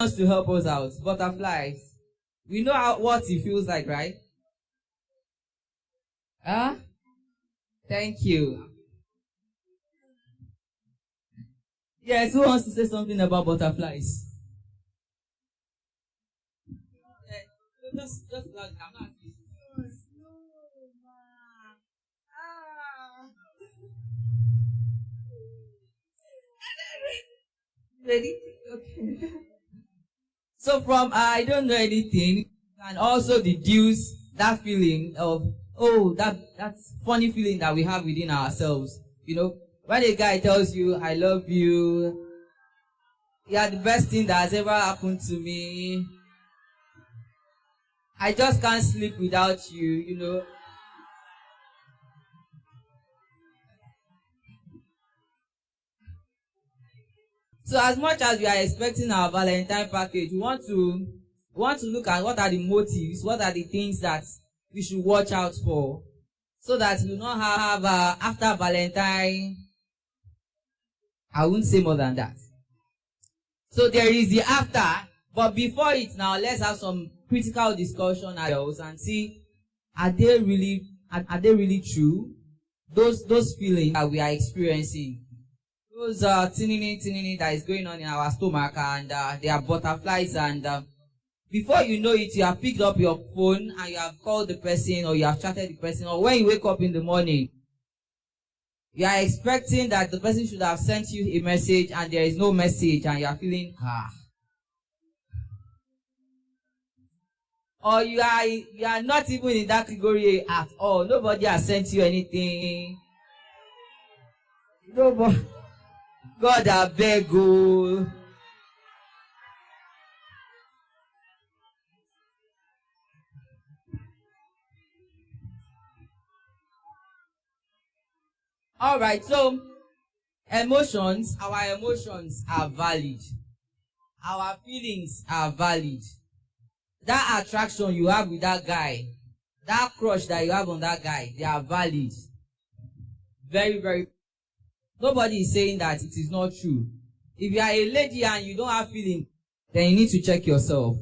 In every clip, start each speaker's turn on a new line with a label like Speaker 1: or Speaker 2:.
Speaker 1: wants to help us out. Butterflies. We know what it feels like, right? Huh? Thank you. Yes, who wants to say something about butterflies? Just like I'm not. Ready? Okay. So from I don't know anything, and also deduce that feeling of that's funny feeling that we have within ourselves. You know, when a guy tells you I love you, you are the best thing that has ever happened to me. I just can't sleep without you, you know. So as much as we are expecting our Valentine package, we want to look at what are the motives, what are the things that we should watch out for, so that we will not have after Valentine. I won't say more than that. So there is the after, but before it now, let's have some critical discussion ourselves and see, are they really true? Those feelings that we are experiencing. Those tinini that is going on in our stomach, and they are butterflies, and before you know it, you have picked up your phone and you have called the person, or you have chatted the person, or when you wake up in the morning, you are expecting that the person should have sent you a message and there is no message, and you are feeling or you are not even in that category at all. Nobody has sent you anything. Nobody. God, I beg you. All right, so our emotions are valid. Our feelings are valid. That attraction you have with that guy, that crush that you have on that guy, they are valid. Very, very. Nobody is saying that it is not true. If you are a lady and you don't have feelings, then you need to check yourself.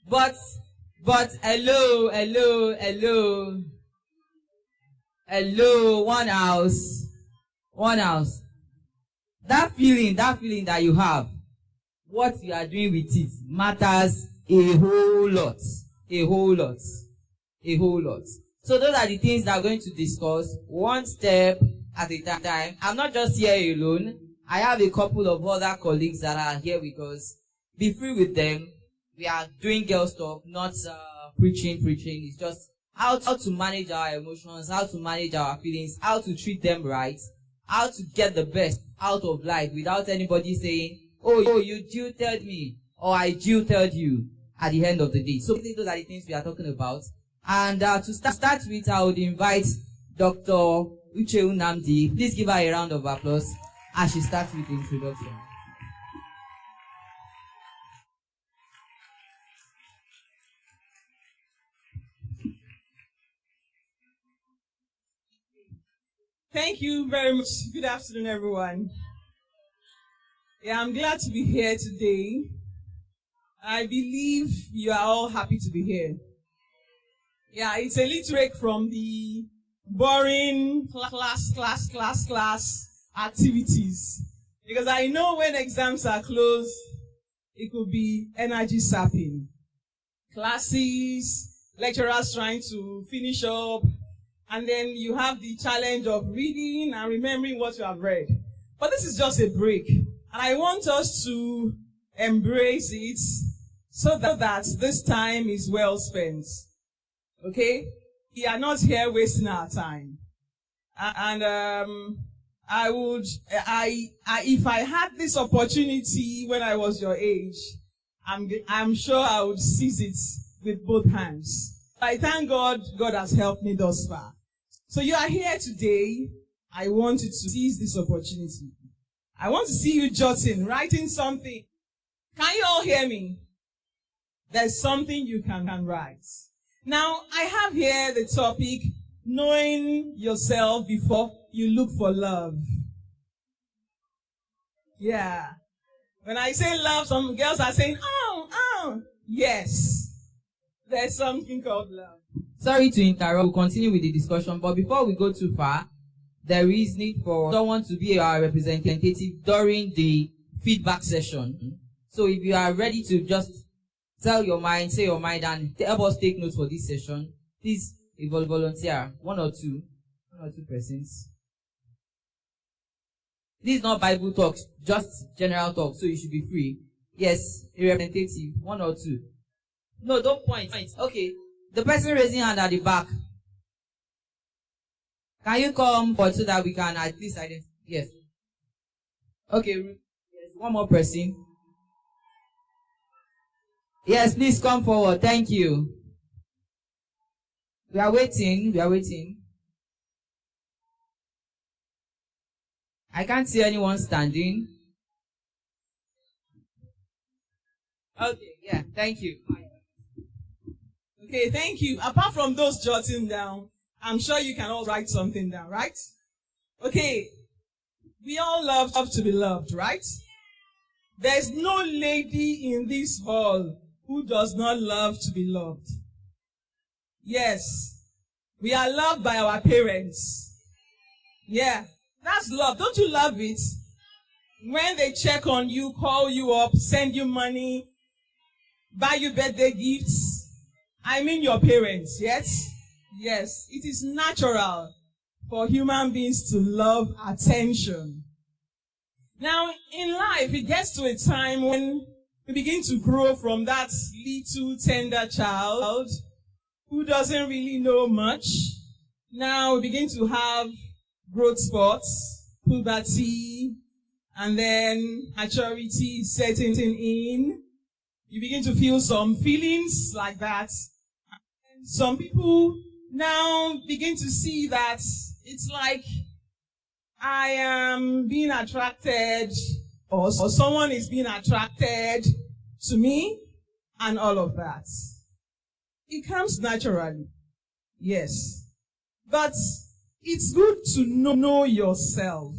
Speaker 1: But hello, one house. That feeling that you have, what you are doing with it matters a whole lot. So those are the things that we're going to discuss one step at a time. I'm not just here alone. I have a couple of other colleagues that are here with us. Be free with them. We are doing girl stuff, not preaching. It's just how to manage our emotions, how to manage our feelings, how to treat them right, how to get the best out of life without anybody saying, oh, you jilted me, or I jilted you at the end of the day. So those are the things we are talking about. And to start with, I would invite Dr. Uche Unamdi. Please give her a round of applause as she starts with the introduction.
Speaker 2: Thank you very much. Good afternoon, everyone. Yeah, I'm glad to be here today. I believe you are all happy to be here. Yeah, it's a little break from the boring class activities. Because I know when exams are closed, it could be energy sapping. Classes, lecturers trying to finish up, and then you have the challenge of reading and remembering what you have read. But this is just a break. And I want us to embrace it so that this time is well spent. Okay? We are not here wasting our time. And if I had this opportunity when I was your age, I'm sure I would seize it with both hands. I thank God has helped me thus far. So you are here today. I want you to seize this opportunity. I want to see you jotting, writing something. Can you all hear me? There's something you can write. Now, I have here the topic, knowing yourself before you look for love. Yeah. When I say love, some girls are saying, oh. Yes. There's something called love.
Speaker 1: Sorry to interrupt. We'll continue with the discussion, but before we go too far, there is need for someone to be our representative during the feedback session. So if you are ready to just tell your mind, say your mind, and help us take notes for this session, please volunteer. One or two persons. This is not Bible talk, just general talk, so you should be free. Yes, a representative, one or two. No, don't point. Okay, the person raising hand at the back. Can you come forward so that we can at least identify? Yes. Okay, yes, one more person. Yes, please come forward. Thank you. We are waiting. I can't see anyone standing. Okay, yeah, thank you.
Speaker 2: Okay, thank you. Apart from those jotting down, I'm sure you can all write something down, right? Okay, we all love to be loved, right? There's no lady in this hall who does not love to be loved. Yes, we are loved by our parents. Yeah, that's love. Don't you love it? When they check on you, call you up, send you money, buy you birthday gifts. I mean your parents, yes? Yes, it is natural for human beings to love attention. Now, in life, it gets to a time when we begin to grow from that little tender child who doesn't really know much. Now we begin to have growth spurts, puberty, and then maturity is setting in. You begin to feel some feelings like that. And some people now begin to see that it's like I am being attracted, or someone is being attracted to me, and all of that. It comes naturally, yes. But it's good to know yourself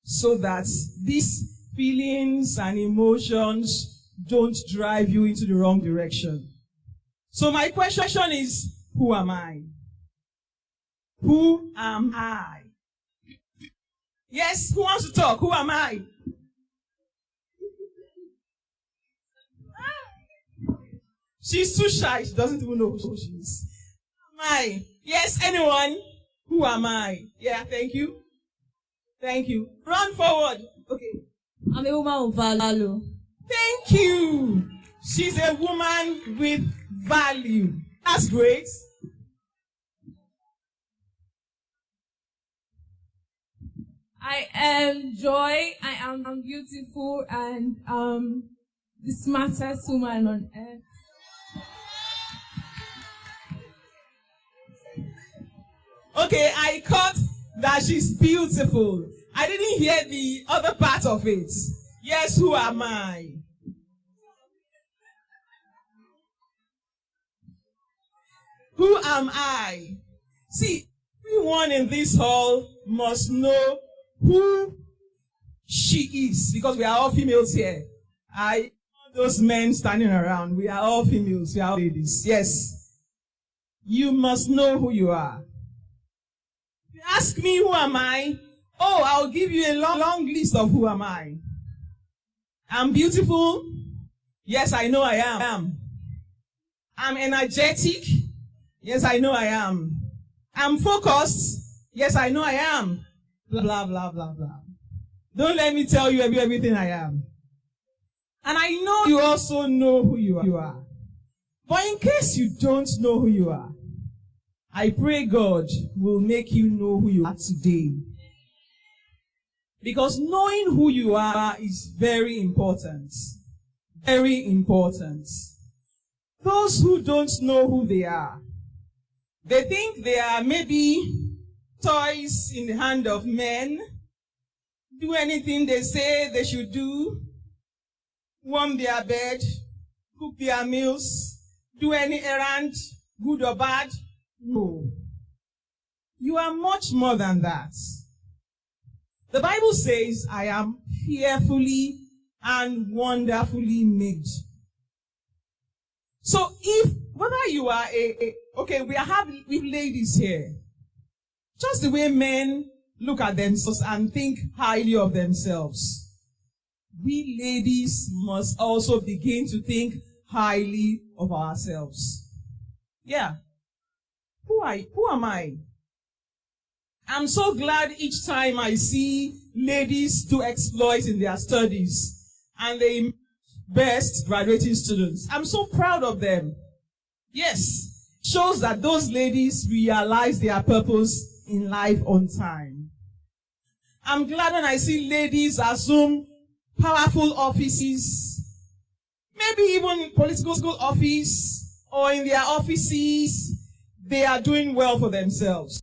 Speaker 2: so that these feelings and emotions don't drive you into the wrong direction. So my question is, who am I? Who am I? Yes, who wants to talk? Who am I? She's too shy. She doesn't even know who she is. Who am I? Yes, anyone? Who am I? Yeah, thank you. Thank you. Run forward. Okay.
Speaker 3: I'm a woman of value.
Speaker 2: Thank you. She's a woman with value. That's great.
Speaker 3: I am joy. I am beautiful and the smartest woman on earth.
Speaker 2: Okay, I caught that she's beautiful. I didn't hear the other part of it. Yes, who am I? Who am I? See, everyone in this hall must know who she is, because we are all females here. Those men standing around, we are all females, we are all ladies. Yes. You must know who you are. If you ask me who am I, I'll give you a long list of who am I. I'm beautiful. Yes, I know I am. I'm energetic. Yes, I know I am. I'm focused. Yes, I know I am. Blah, blah, blah, blah, blah. Don't let me tell you everything I am. And I know you also know who you are. But in case you don't know who you are, I pray God will make you know who you are today. Because knowing who you are is very important. Very important. Those who don't know who they are, they think they are maybe toys in the hand of men. Do anything they say they should do. Warm their bed, cook their meals, do any errand, good or bad. No. You are much more than that. The Bible says, I am fearfully and wonderfully made. So whether you are okay, we have ladies here. Just the way men look at themselves and think highly of themselves, we ladies must also begin to think highly of ourselves. Yeah. Who am I? I'm so glad each time I see ladies do exploits in their studies and they best graduating students. I'm so proud of them. Yes, shows that those ladies realize their purpose in life on time. I'm glad when I see ladies assume powerful offices, maybe even political office, or in their offices, they are doing well for themselves.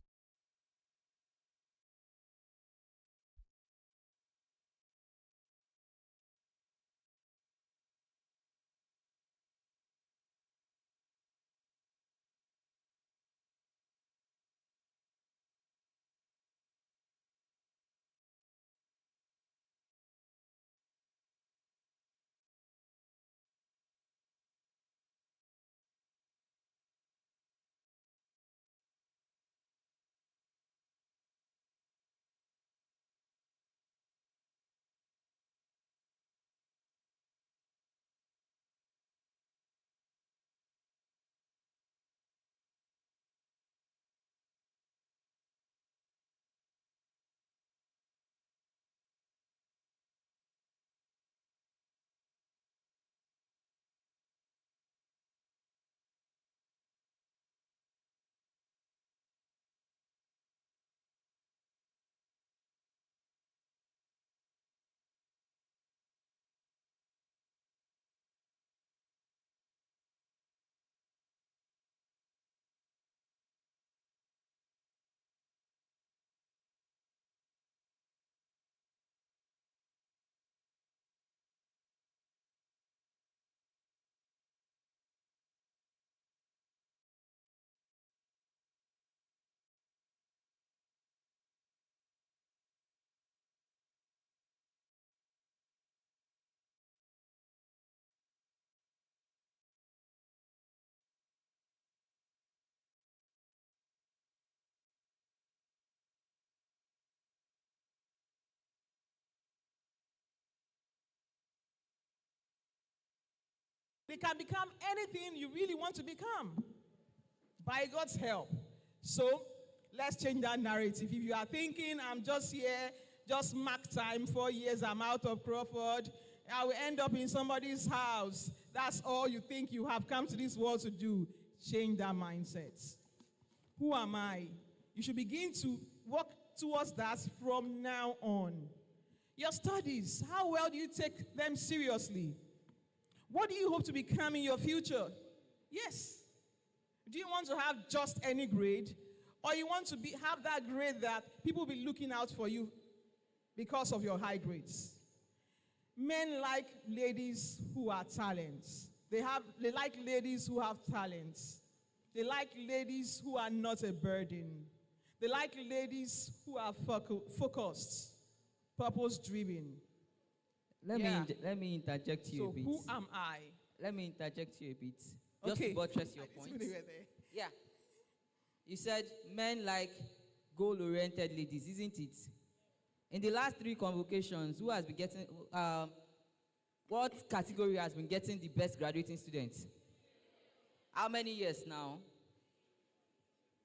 Speaker 2: They can become anything you really want to become by God's help. So let's change that narrative. If you are thinking, I'm just here, just mark time, 4 years, I'm out of Crawford, I will end up in somebody's house. That's all you think you have come to this world to do. Change that mindset. Who am I? You should begin to work towards that from now on. Your studies, how well do you take them seriously? What do you hope to become in your future? Yes. Do you want to have just any grade? Or you want to have that grade that people will be looking out for you because of your high grades? Men like ladies who are talents. They like ladies who have talents. They like ladies who are not a burden. They like ladies who are focused, purpose-driven.
Speaker 1: Let me interject you a bit.
Speaker 2: So who am I?
Speaker 1: Let me interject you a bit. Just to buttress your point. Yeah. You said men like goal-oriented ladies, isn't it? In the last 3 convocations, who has been getting, what category has been getting the best graduating students? How many years now?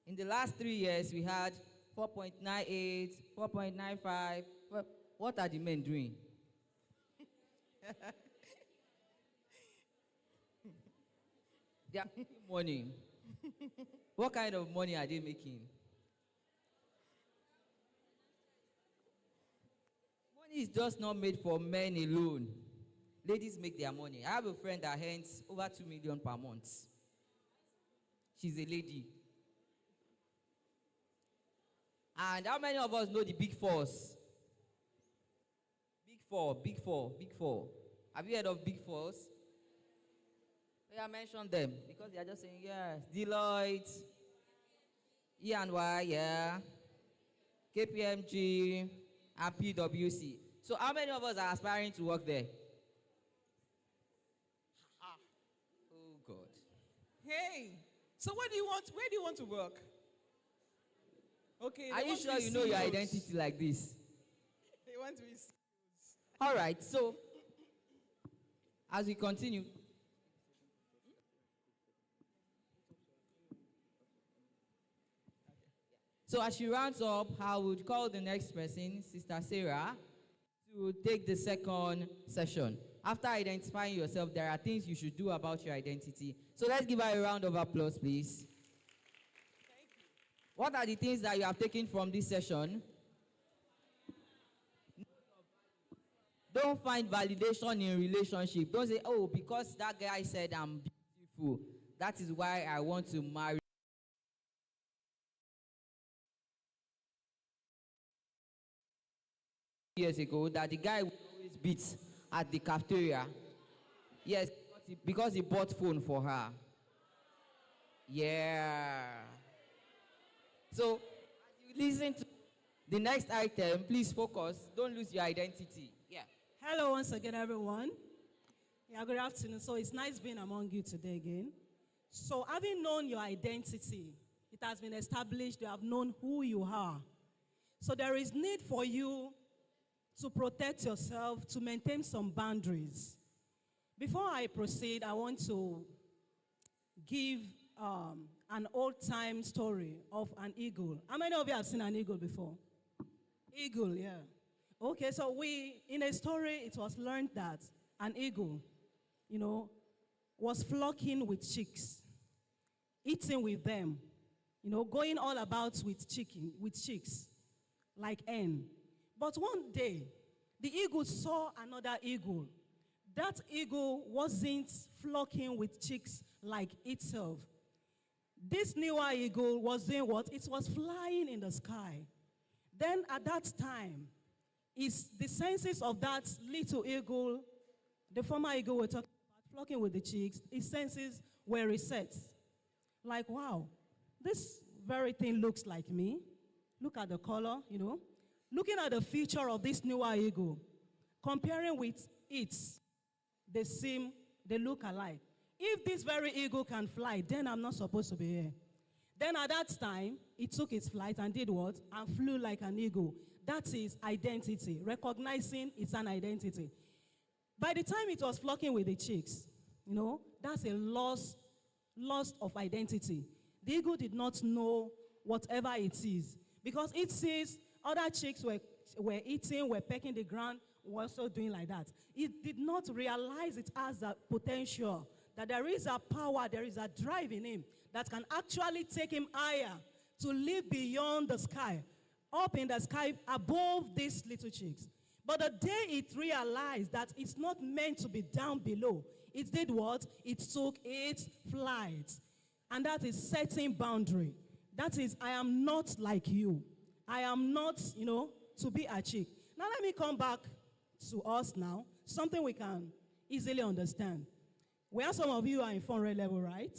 Speaker 1: In the last 3 years, we had 4.98, 4.95. What are the men doing? They are making money. What kind of money are they making? Money is just not made for men alone. Ladies make their money. I have a friend that earns over 2 million per month. She's a lady. And how many of us know the big fours? Big four, big four, big four. Have you heard of big fours? Yeah, mention them because they are just saying, yeah, Deloitte, E&Y, yeah, KPMG, and PwC. So how many of us are aspiring to work there? Oh God.
Speaker 2: Hey, so where do you want to work? Okay.
Speaker 1: Are you sure you know your identity like this?
Speaker 2: They want to be.
Speaker 1: All right, so as we continue. So as she rounds up, I would call the next person, Sister Sarah, to take the second session. After identifying yourself, there are things you should do about your identity. So let's give her a round of applause, please.
Speaker 2: Thank you.
Speaker 1: What are the things that you have taken from this session? Don't find validation in relationship. Don't say, oh, because that guy said I'm beautiful, that is why I want to marry. Years ago, that the guy would always beat at the cafeteria. Yes, because he bought phone for her. Yeah. So, as you listen to the next item, please focus. Don't lose your identity. Yeah.
Speaker 4: Hello once again, everyone. Yeah, good afternoon. So it's nice being among you today again. So having known your identity, it has been established, you have known who you are. So there is need for you to protect yourself, to maintain some boundaries. Before I proceed, I want to give an old-time story of an eagle. How many of you have seen an eagle before? Eagle, yeah. Okay, so in a story, it was learned that an eagle, was flocking with chicks, eating with them, going all about with chicks, like hen. But one day, the eagle saw another eagle. That eagle wasn't flocking with chicks like itself. This newer eagle was doing what? It was flying in the sky. Then at that time, the senses of that little eagle, the former eagle we're talking about, flocking with the chicks, his senses were reset. Like, wow, this very thing looks like me. Look at the color, Looking at the future of this newer eagle, comparing with it, they look alike. If this very eagle can fly, then I'm not supposed to be here. Then at that time, it took its flight and did what? And flew like an eagle. That is identity, recognizing it's an identity. By the time it was flocking with the chicks, that's a loss of identity. The eagle did not know whatever it is. Because it sees other chicks were eating, were pecking the ground, were also doing like that. It did not realize it has a potential, that there is a power, there is a drive in him that can actually take him higher to live beyond the sky, up in the sky above these little chicks. But the day it realized that it's not meant to be down below, it did what? It took its flight. And that is setting boundary. That is, I am not like you. I am not, to be a chick. Now let me come back to us now. Something we can easily understand. Where some of you are in 400 level, right?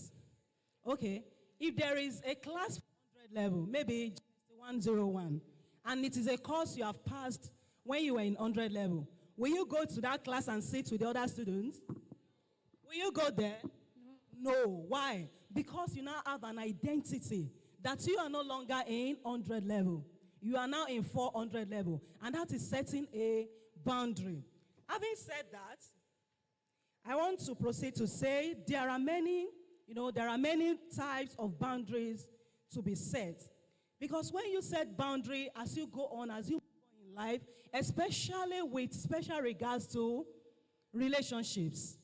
Speaker 4: Okay. If there is a class 400 level, maybe 101, and it is a course you have passed when you were in 100 level, will you go to that class and sit with the other students? Will you go there? No. Why? Because you now have an identity that you are no longer in 100 level. You are now in 400 level. And that is setting a boundary. Having said that, I want to proceed to say there are many types of boundaries to be set. Because when you set boundary as you go on, as you go in life, especially with special regards to relationships,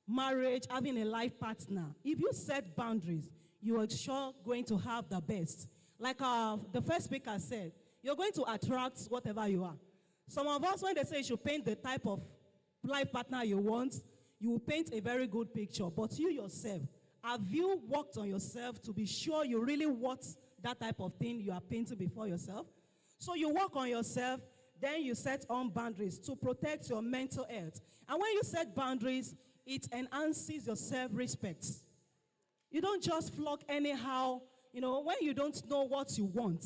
Speaker 4: marriage, having a life partner, if you set boundaries, you are sure going to have the best. Like the first speaker said, you're going to attract whatever you are. Some of us, when they say you should paint the type of life partner you want, you will paint a very good picture. But you yourself, have you worked on yourself to be sure you really want that type of thing you are painting before yourself? So you work on yourself, then you set on boundaries to protect your mental health. And when you set boundaries, it enhances your self-respect. You don't just flock anyhow. When you don't know what you want,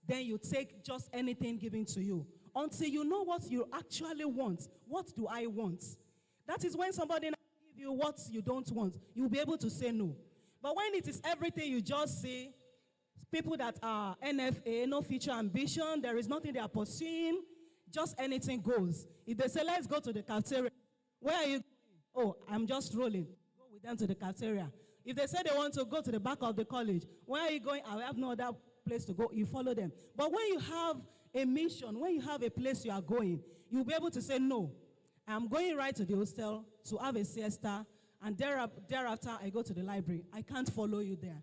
Speaker 4: then you take just anything given to you. until you know what you actually want. What do I want? That is when somebody give you what you don't want, you'll be able to say no. But when it is everything you just say, people that are NFA, no future ambition, there is nothing they are pursuing, just anything goes. If they say, let's go to the cafeteria, where are you going? Oh, I'm just rolling. Go with them to the cafeteria. If they say they want to go to the back of the college, where are you going? I have no other place to go. You follow them. But when you have a mission, when you have a place you are going, you'll be able to say, no, I'm going right to the hostel to have a siesta, and thereafter I go to the library. I can't follow you there.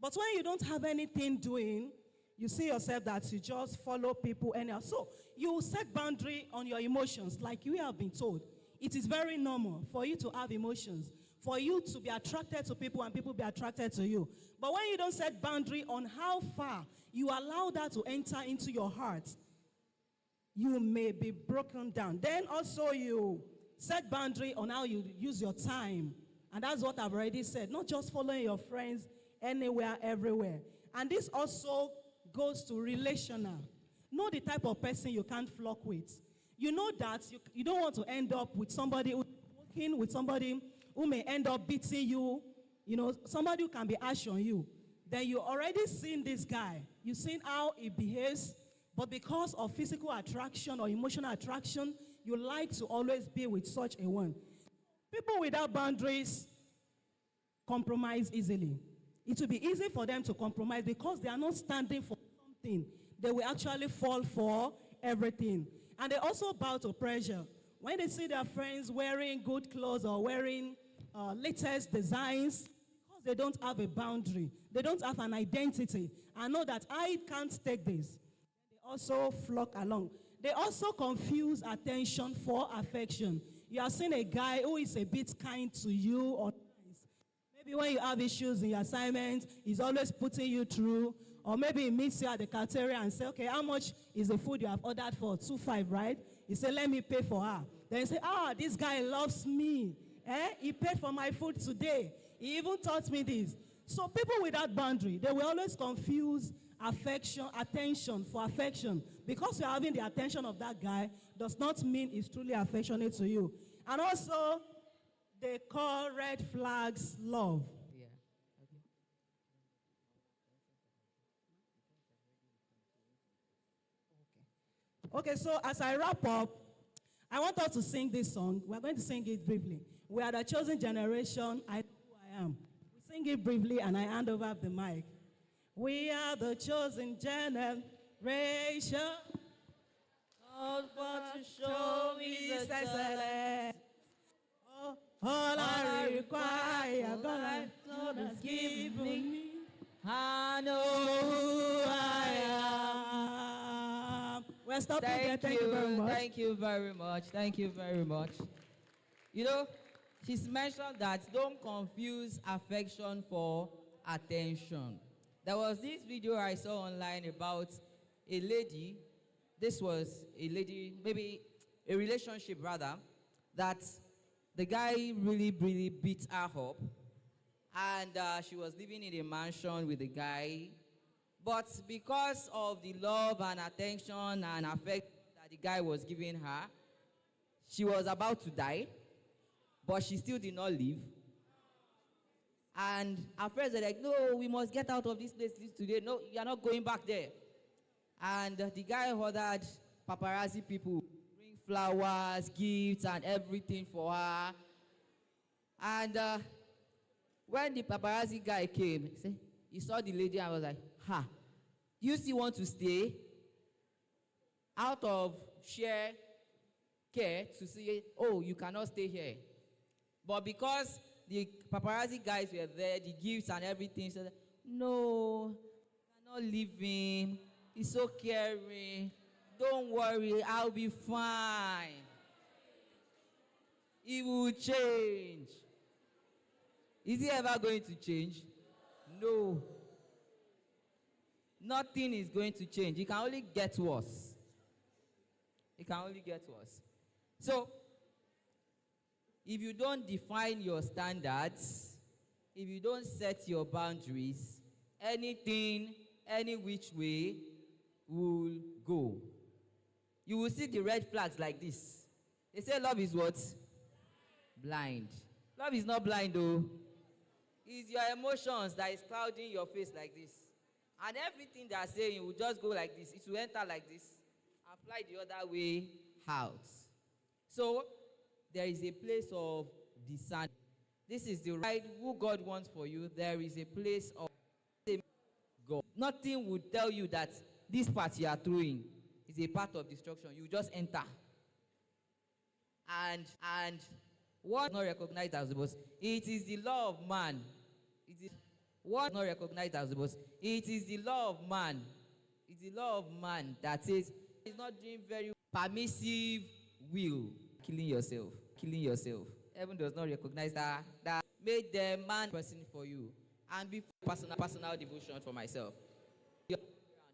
Speaker 4: But when you don't have anything doing, you see yourself that you just follow people anyhow. So you set boundary on your emotions, like you have been told. It is very normal for you to have emotions, for you to be attracted to people and people be attracted to you. But when you don't set boundary on how far you allow that to enter into your heart, you may be broken down. Then also you set boundary on how you use your time. And that's what I've already said. Not just following your friends anywhere, everywhere. And this also goes to relational. Know the type of person you can't flock with. You know that you don't want to end up with somebody who's working with somebody who may end up beating you, somebody who can be harsh on you. Then you already seen this guy. You've seen how he behaves, but because of physical attraction or emotional attraction, you like to always be with such a one. People without boundaries compromise easily. It will be easy for them to compromise because they are not standing for something. They will actually fall for everything. And they also bow to pressure. When they see their friends wearing good clothes or wearing latest designs, because they don't have a boundary, they don't have an identity, I know that I can't take this. They also flock along. They also confuse attention for affection. You have seen a guy who is a bit kind to you or nice. Maybe when you have issues in your assignment, he's always putting you through. Or maybe he meets you at the cafeteria and say, okay, how much is the food you have ordered for? 2.5, right? He said, let me pay for her. Then you say, this guy loves me. He paid for my food today. He even taught me this. So people without boundary, they will always confuse attention for affection. Because you're having the attention of that guy does not mean he's truly affectionate to you. And also, they call red flags love.
Speaker 1: Yeah.
Speaker 4: Okay, so as I wrap up, I want us to sing this song. We're going to sing it briefly. We are the chosen generation. I know who I am. We sing it briefly, and I hand over the mic. We are the chosen generation.
Speaker 1: Called for to show His excellence.
Speaker 4: All I require, God has given me.
Speaker 1: I know who I am.
Speaker 4: We're stopping there. Thank you very much.
Speaker 1: Thank you very much. Thank you very much. She's mentioned that don't confuse affection for attention. There was this video I saw online about a lady. This was a lady, maybe a relationship rather, that the guy really, really beat her up. And she was living in a mansion with the guy. But because of the love and attention and affection that the guy was giving her, she was about to die, but she still did not leave. And her friends were like, no, we must get out of this place today. No, you're not going back there. And the guy ordered paparazzi people bring flowers, gifts, and everything for her. And when the paparazzi guy came, he saw the lady and was like, do you still want to stay? Out of sheer care to say, you cannot stay here. But because the paparazzi guys were there, the gifts and everything, said, no, I cannot leave him. He's so caring. Don't worry, I'll be fine. He will change. Is he ever going to change? No. Nothing is going to change. It can only get worse. It can only get worse. So, if you don't define your standards, if you don't set your boundaries, anything, any which way will go. you will see the red flags like this. They say love is what? Blind. Love is not blind though. It's your emotions that is clouding your face like this. And everything they are saying will just go like this. It will enter like this and fly the other way out. So, there is a place of discernment. This is the right who God wants for you. There is a place of God. Nothing would tell you that this part you are throwing is a part of destruction. You just enter. And what not recognized as the boss? It is the law of man. It is what not recognized as the boss? It is the law of man. It's the law of man that says it's not doing very permissive will. Killing yourself. Killing yourself. Heaven does not recognize that made the man person for you. And before personal devotion for myself.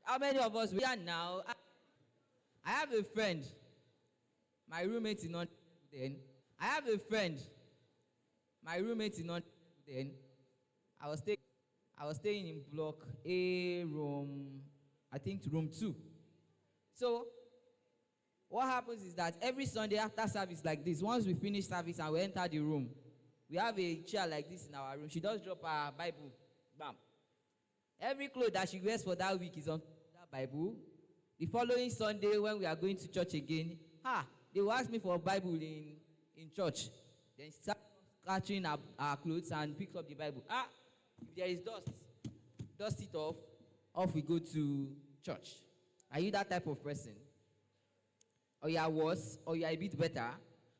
Speaker 1: How many of us we are now? I have a friend. My roommate is not then. I have a friend. My roommate is not then. I was staying in block A, room 2. So what happens is that every Sunday after service like this, once we finish service and we enter the room, we have a chair like this in our room. She does drop her Bible. Bam. Every clothes that she wears for that week is on that Bible. The following Sunday when we are going to church again, they will ask me for a Bible in church. Then she starts catching our clothes and picks up the Bible. If there is dust it off we go to church. Are you that type of person? Or you are worse, or you are a bit better,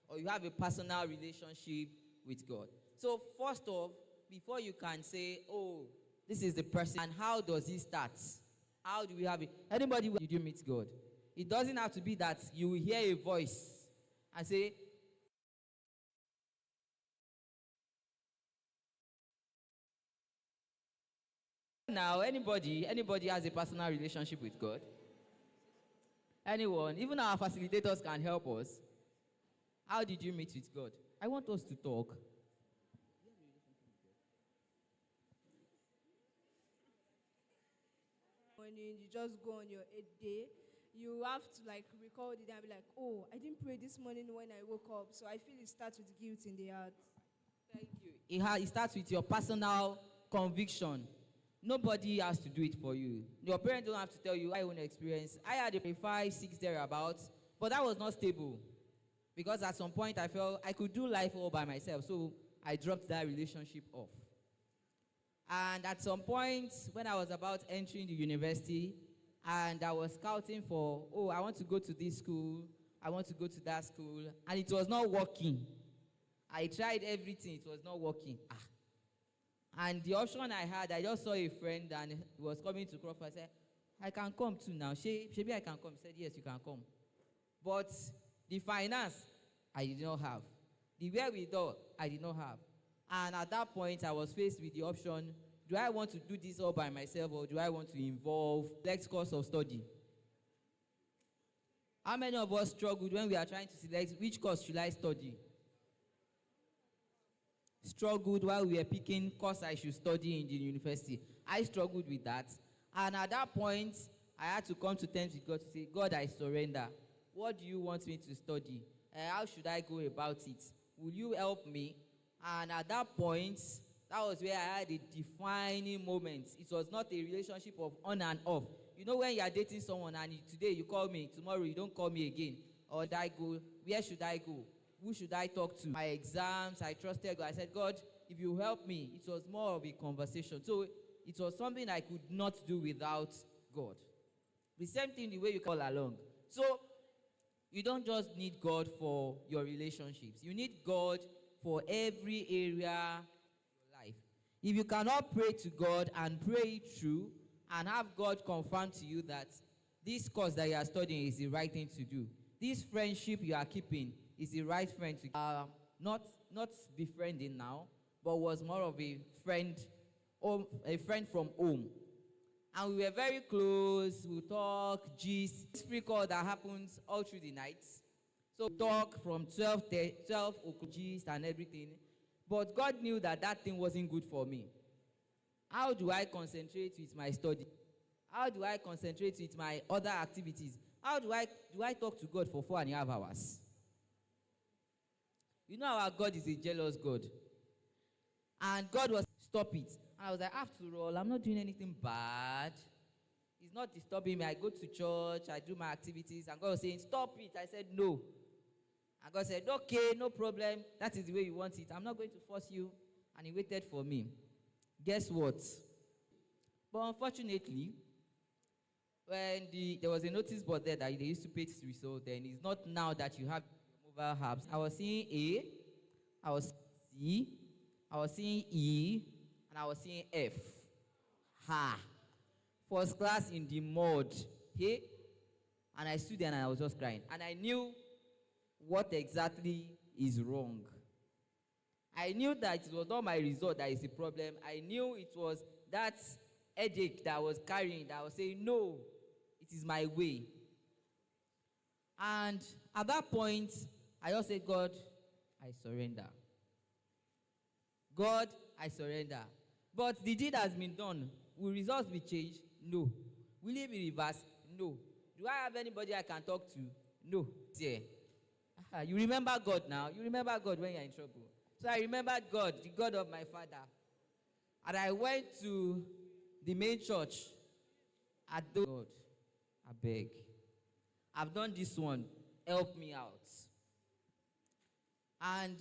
Speaker 1: or you have a personal relationship with God. So first off, before you can say, oh, this is the person, and how does it start? How do we have it? Anybody, did you meet God? It doesn't have to be that you will hear a voice and say, now, anybody has a personal relationship with God? Anyone? Even our facilitators can help us. How did you meet with God? I want us to talk.
Speaker 5: When you just go on your 8th day, you have to like recall the day and be like, oh, I didn't pray this morning when I woke up. So I feel it starts with guilt in the heart.
Speaker 1: Thank you. It starts with your personal conviction. Nobody has to do it for you. Your parents don't have to tell you. I own experience. I had a 5, 6 thereabouts, but that was not stable. Because at some point I felt I could do life all by myself. So I dropped that relationship off. And at some point, when I was about entering the university, and I was scouting for, oh, I want to go to this school, I want to go to that school, and it was not working. I tried everything, it was not working. And the option I had, I just saw a friend, and he was coming to Crawford. I said, I can come too now. Maybe I can come. He said, yes, you can come. But the finance, I did not have. The wherewithal, I did not have. And at that point, I was faced with the option, do I want to do this all by myself, or do I want to involve next course of study? How many of us struggled when we are trying to select which course should I study? Struggled while we were picking course I should study in the university. I struggled with that. And at that point, I had to come to terms with God to say, God, I surrender. What do you want me to study? How should I go about it? Will you help me? And at that point, that was where I had a defining moment. It was not a relationship of on and off. You know when you are dating someone and today you call me, tomorrow you don't call me again. Or did I go? Where should I go? Who should I talk to? My exams, I trusted God. I said, God, if you help me, it was more of a conversation. So it was something I could not do without God. The same thing the way you call along. So you don't just need God for your relationships. You need God for every area of your life. If you cannot pray to God and pray it through and have God confirm to you that this course that you are studying is the right thing to do, this friendship you are keeping is the right friend to not befriending now, but was more of a friend from home. And we were very close. We talk, gist. This free call that happens all through the night. So talk from 12 o'clock, gist and everything. But God knew that thing wasn't good for me. How do I concentrate with my study? How do I concentrate with my other activities? How do I talk to God for 4.5 hours? You know our God is a jealous God. And God was, stop it. And I was like, after all, I'm not doing anything bad. It's not disturbing me. I go to church, I do my activities, and God was saying, stop it. I said, no. And God said, okay, no problem. That is the way you want it. I'm not going to force you. And he waited for me. Guess what? But unfortunately, when there was a notice board there that they used to pay this result, then it's not now that you have mobile apps. I was seeing A, I was seeing C, I was seeing E, and I was seeing F. Ha! First class in the mud. Hey? And I stood there and I was just crying. And I knew what exactly is wrong. I knew that it was not my result that is the problem. I knew it was that headache that I was carrying that I was saying, no, it is my way. And at that point, I just said, God, I surrender. God, I surrender. But the deed has been done. Will results be changed? No. Will it be reversed? No. Do I have anybody I can talk to? No. Yeah. You remember God now. You remember God when you're in trouble. So I remembered God, the God of my father. And I went to the main church. God, I beg. I've done this one. Help me out. And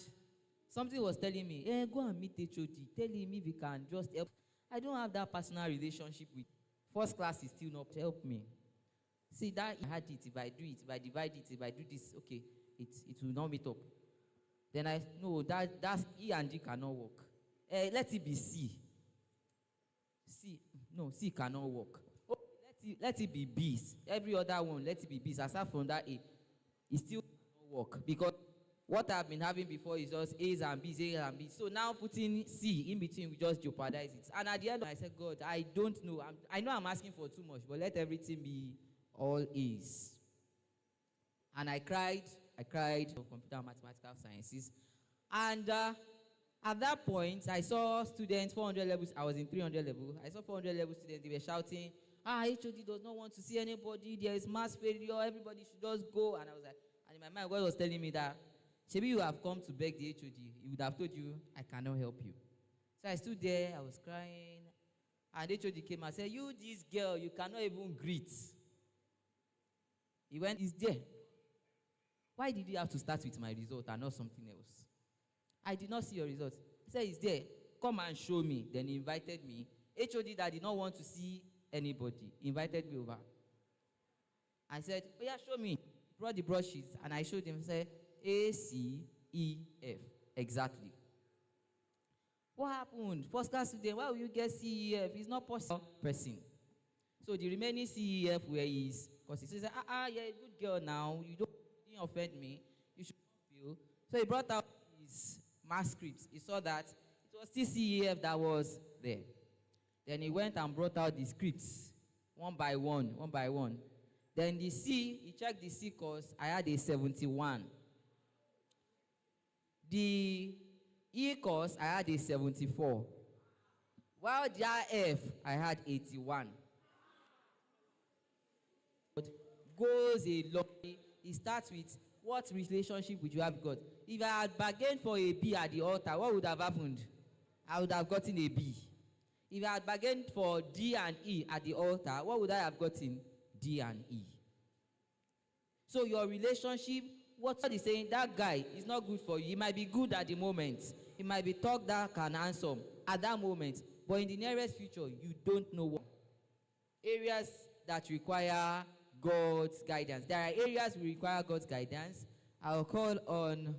Speaker 1: something was telling me, hey, go and meet HOD. Tell him if he can just help. I don't have that personal relationship with. First class is still not help me. See, that I had it. If I do it, if I divide it, if I do this, okay, it will not meet up. Then that's E and D cannot work. Let it be C. C cannot work. Let it be B. Every other one, let it be B. Aside from that A, it still cannot work. Because what I've been having before is just A's and B's, A's and B's. So now putting C in between, we just jeopardize it. And at the end, I said, God, I don't know. I know I'm asking for too much, but let everything be all A's. And I cried for computer and mathematical sciences. And at that point, I saw students, 400 levels. I was in 300 level. I saw 400 level students. They were shouting, HOD does not want to see anybody. There is mass failure. Everybody should just go. And I was like, and in my mind, God was telling me that, maybe you have come to beg the HOD. He would have told you, I cannot help you. So I stood there. I was crying. And HOD came and said, you, this girl, you cannot even greet. He went, he's there. Why did you have to start with my result and not something else? I did not see your result. He said, he's there. Come and show me. Then he invited me. HOD that did not want to see anybody invited me over. I said, oh yeah, show me. Brought the brushes and I showed him. Said, A, C, E, F. Exactly. What happened? First class student, why will you get C, E, F? It's not possible. Pressing. So the remaining C, E, F were his. Because he said, you're a good girl now. You didn't offend me. You should not feel. So he brought out his math scripts. He saw that it was still C, E, F that was there. Then he went and brought out the scripts, one by one. Then the C, he checked the C course. I had a 71. The E course, I had a 74. While the F, I had 81. Goes a long way. It starts with, what relationship would you have got? If I had bargained for a B at the altar, what would have happened? I would have gotten a B. If I had bargained for D and E at the altar, what would I have gotten? D and E. So your relationship, what God is saying, that guy is not good for you. He might be good at the moment. He might be talk that can answer at that moment. But in the nearest future, you don't know what. Areas that require God's guidance. There are areas we require God's guidance. I'll call on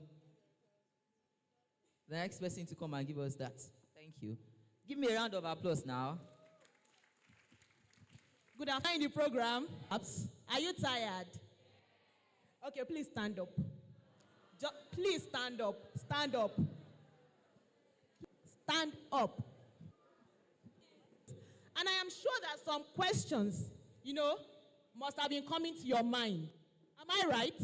Speaker 1: the next person to come and give us that. Thank you. Give me a round of applause now.
Speaker 6: Good afternoon, the program. Are you tired? Okay, please stand up. Please stand up. Stand up. Stand up. And I am sure that some questions, must have been coming to your mind. Am I right?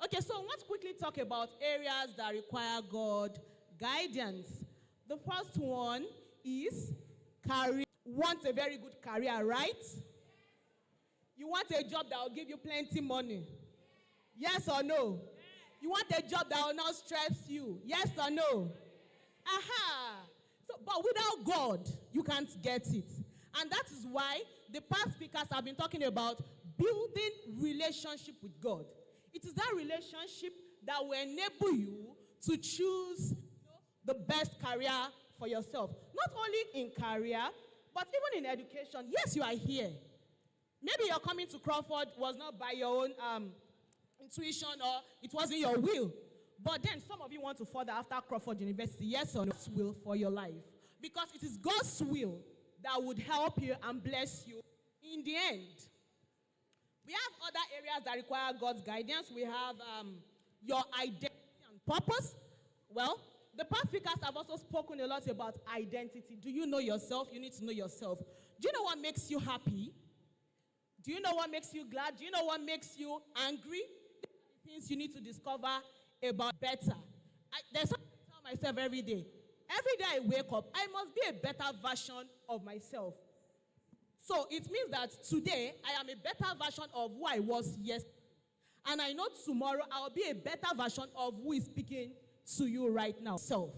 Speaker 6: Okay, so let's quickly talk about areas that require God guidance. The first one is career. Want a very good career, right? You want a job that will give you plenty money? Yes or no? You want a job that will not stress you? Yes or no? Aha! So, but without God, you can't get it. And that is why the past speakers have been talking about building relationship with God. It is that relationship that will enable you to choose the best career for yourself. Not only in career, but even in education. Yes, you are here. Maybe your coming to Crawford was not by your own intuition, or it wasn't your will. But then some of you want to further after Crawford University. Yes or no? God's will for your life. Because it is God's will that would help you and bless you in the end. We have other areas that require God's guidance. We have your identity and purpose. Well, the past speakers have also spoken a lot about identity. Do you know yourself? You need to know yourself. Do you know what makes you happy? Do you know what makes you glad? Do you know what makes you angry? These are the things you need to discover about better. There's something I tell myself every day. Every day I wake up, I must be a better version of myself. So it means that today I am a better version of who I was yesterday. And I know tomorrow I'll be a better version of who is speaking to you right now. Self.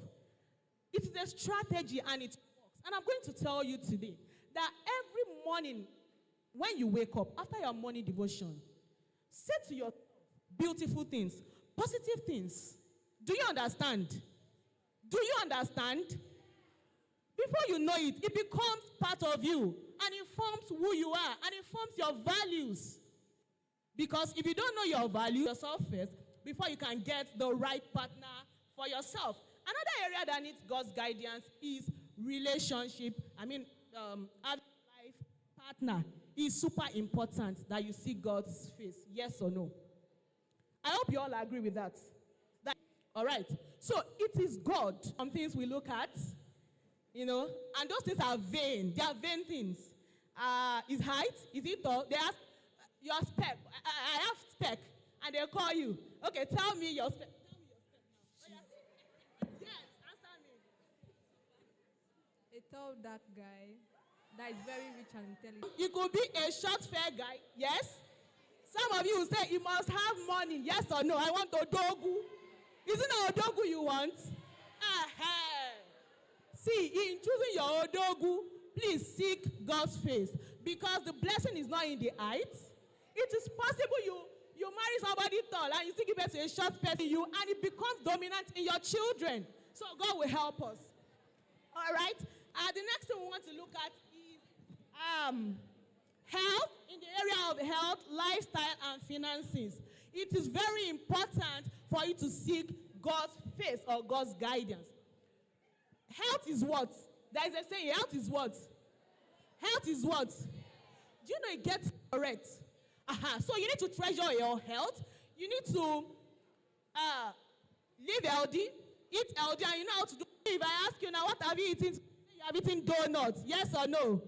Speaker 6: It is a strategy and it works. And I'm going to tell you today that every morning when you wake up, after your morning devotion, say to yourself beautiful things, positive things. Do you understand? Do you understand? Before you know it, it becomes part of you and informs who you are and informs your values. Because if you don't know your value yourself first, before you can get the right partner for yourself. Another area that needs God's guidance is relationship. Having life partner is super important that you see God's face. Yes or no? I hope you all agree with that. All right. So it is God. Some things we look at, and those things are vain. They are vain things. Is height? Is it tall? They ask your spec. I have spec, and they call you. Okay, tell me your spec. Tell me your spec now. Yes, answer me.
Speaker 5: A tall, dark guy that is very rich and intelligent.
Speaker 6: You could be a short, fair guy. Yes. Some of you will say you must have money. Yes or no? I want Odogu. Isn't it Odogu you want? See, in choosing your Odogu, please seek God's face. Because the blessing is not in the height. It is possible you marry somebody tall and you still give birth to a short person, and it becomes dominant in your children. So God will help us. All right? The next thing we want to look at is health. In the area of health, lifestyle, and finances. It is very important for you to seek God's face or God's guidance. Health is what? There is a saying, health is what? Health is what? Do you know it gets correct? So you need to treasure your health. You need to live healthy, eat healthy, and you know how to do it. If I ask you now, what have you eaten? You have eaten donuts, yes or no?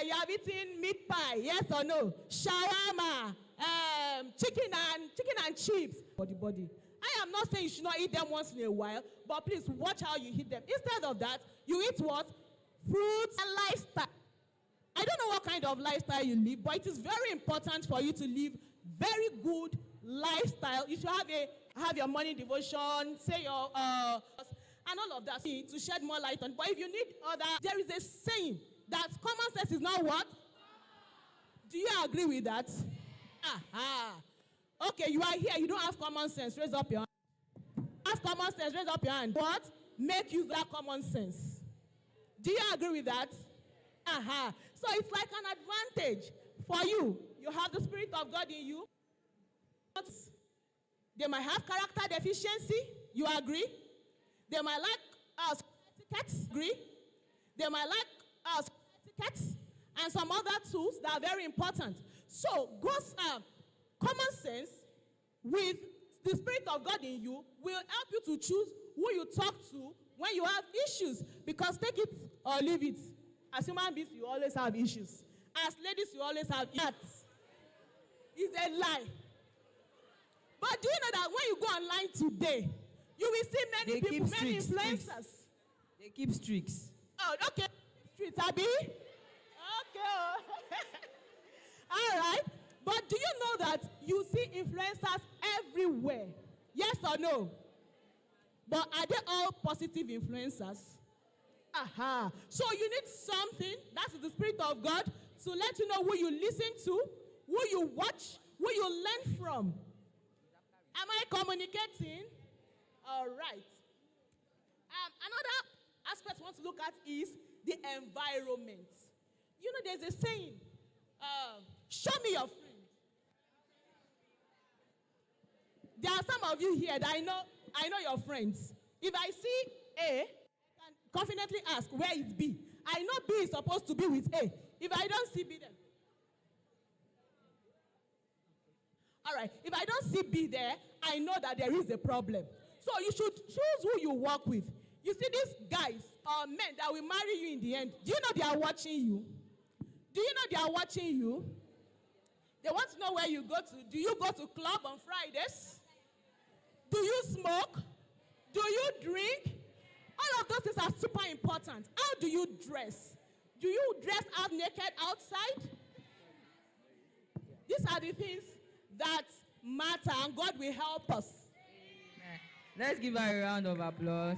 Speaker 6: You have eaten meat pie, yes or no? Shawarma, chicken and chips for the body. I am not saying you should not eat them once in a while, but please watch how you eat them. Instead of that, you eat what? Fruits and lifestyle. I don't know what kind of lifestyle you live, but it is very important for you to live very good lifestyle. You should have your morning devotion, say your and all of that to shed more light on. But if you need there is a saying that common sense is not what? Do you agree with that? Okay, you are here. You don't have common sense. Raise up your hand. Have common sense. Raise up your hand. What? Make use of that common sense. Do you agree with that? So it's like an advantage for you. You have the Spirit of God in you. They might have character deficiency. You agree? They might like etiquette. Agree? They might like etiquette and some other tools that are very important. So God's common sense with the Spirit of God in you will help you to choose who you talk to when you have issues. Because take it or leave it. As human beings, you always have issues. As ladies, you always have issues. It's a lie. But do you know that when you go online today, you will see many people, many influencers.
Speaker 1: They keep streaks.
Speaker 6: Oh, okay. Streets, Abby. Okay. All right. But do you know that you see influencers everywhere? Yes or no? But are they all positive influencers? Aha. So you need something, that's the Spirit of God, to let you know who you listen to, who you watch, who you learn from. Am I communicating? All right. Another aspect I want to look at is the environment. You know, there's a saying, show me your friend. There are some of you here that I know your friends. If I see A, I can confidently ask, where is B? I know B is supposed to be with A. If I don't see B, then. All right. If I don't see B there, I know that there is a problem. So you should choose who you work with. You see these guys or men that will marry you in the end. Do you know they are watching you? Do you know they are watching you? They want to know where you go to. Do you go to club on Fridays? Do you smoke? Do you drink? All of those things are super important. How do you dress? Do you dress out naked outside? These are the things that matter, and God will help us.
Speaker 1: Let's give her a round of applause.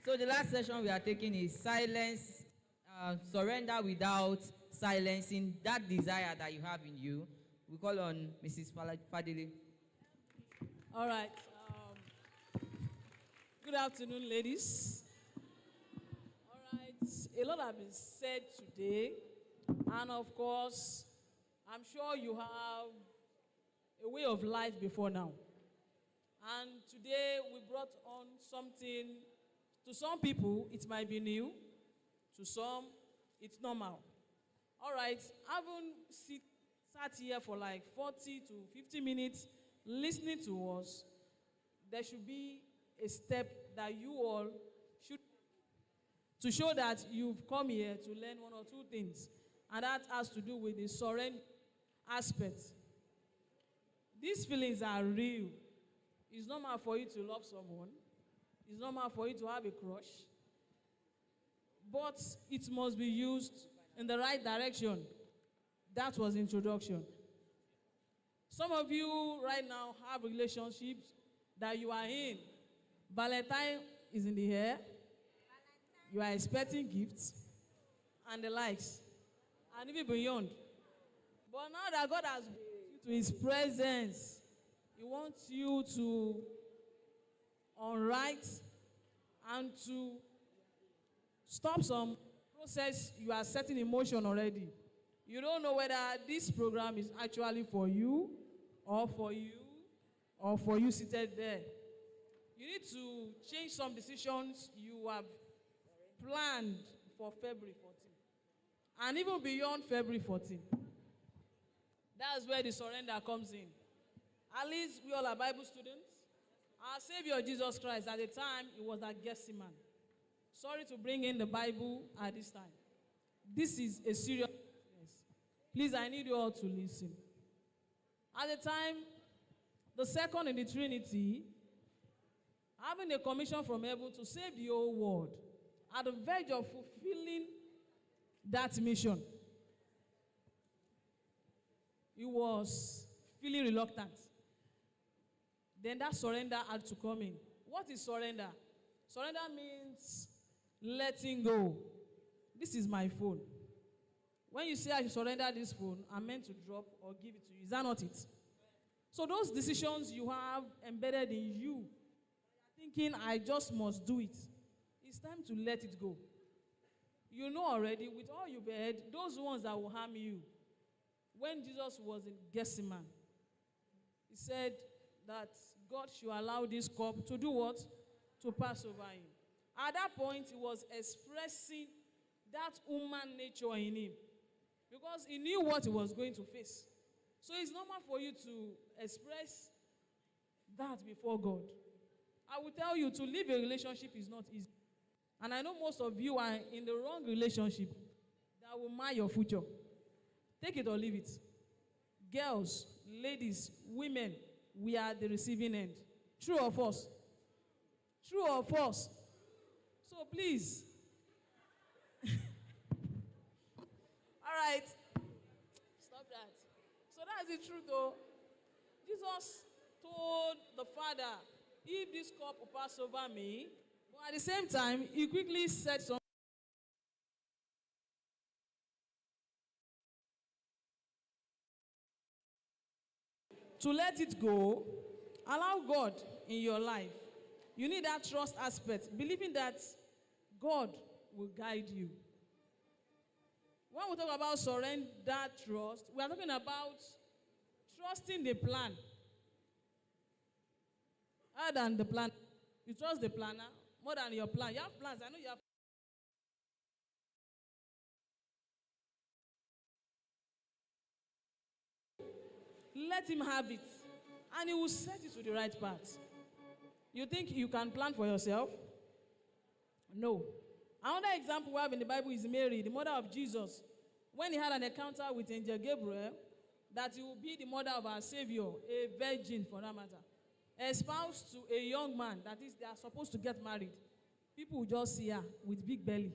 Speaker 1: So the last session we are taking is silence, surrender without silencing that desire that you have in you. We call on Mrs. Fadili.
Speaker 7: All right. Good afternoon, ladies. All right. A lot has been said today. And of course, I'm sure you have a way of life before now. And today we brought on something, to some people it might be new, to some it's normal. All right, having sat here for like 40 to 50 minutes listening to us, there should be a step that you all should, to show that you've come here to learn one or two things. And that has to do with the surrender aspect. These feelings are real. It's normal for you to love someone. It's normal for you to have a crush. But it must be used in the right direction. That was introduction. Some of you right now have relationships that you are in. Valentine is in the air. You are expecting gifts and the likes, and even beyond. But now that God has brought you to His presence, He wants you to unwrite and to stop some process you are setting in motion already. You don't know whether this program is actually for you or for you seated there. You need to change some decisions you have planned for February 14. And even beyond February 14. That's where the surrender comes in. At least we all are Bible students. Our Savior Jesus Christ, at the time, he was at Gethsemane. Sorry to bring in the Bible at this time. This is a serious business. Please, I need you all to listen. At the time, the second in the Trinity, having a commission from heaven to save the whole world, at the verge of fulfilling that mission, he was feeling reluctant. Then that surrender had to come in. What is surrender? Surrender means letting go. This is my phone. When you say I should surrender this phone, I'm meant to drop or give it to you. Is that not it? So those decisions you have embedded in you, thinking I just must do it, it's time to let it go. You know already, with all you've heard, those ones that will harm you. When Jesus was in Gethsemane, he said that God should allow this cup to do what? To pass over him. At that point, he was expressing that human nature in him, because he knew what he was going to face. So it's normal for you to express that before God. I will tell you, to live a relationship is not easy. And I know most of you are in the wrong relationship that will mar your future. Take it or leave it. Girls, ladies, women, we are the receiving end. True or false? True or false? So please. All right. Stop that. So that's the truth, though. Jesus told the Father, if this cup will pass over me, but at the same time, he quickly said something. To let it go, allow God in your life. You need that trust aspect, believing that God will guide you. When we talk about surrender trust, we are talking about trusting the plan. Other than the plan, you trust the planner more than your plan. You have plans. I know you have. Let him have it, and he will set you to the right path. You think you can plan for yourself? No. Another example we have in the Bible is Mary, the mother of Jesus. When he had an encounter with Angel Gabriel, that he will be the mother of our Savior, a virgin for that matter, espoused to a young man, that is, they are supposed to get married. People will just see her with big belly.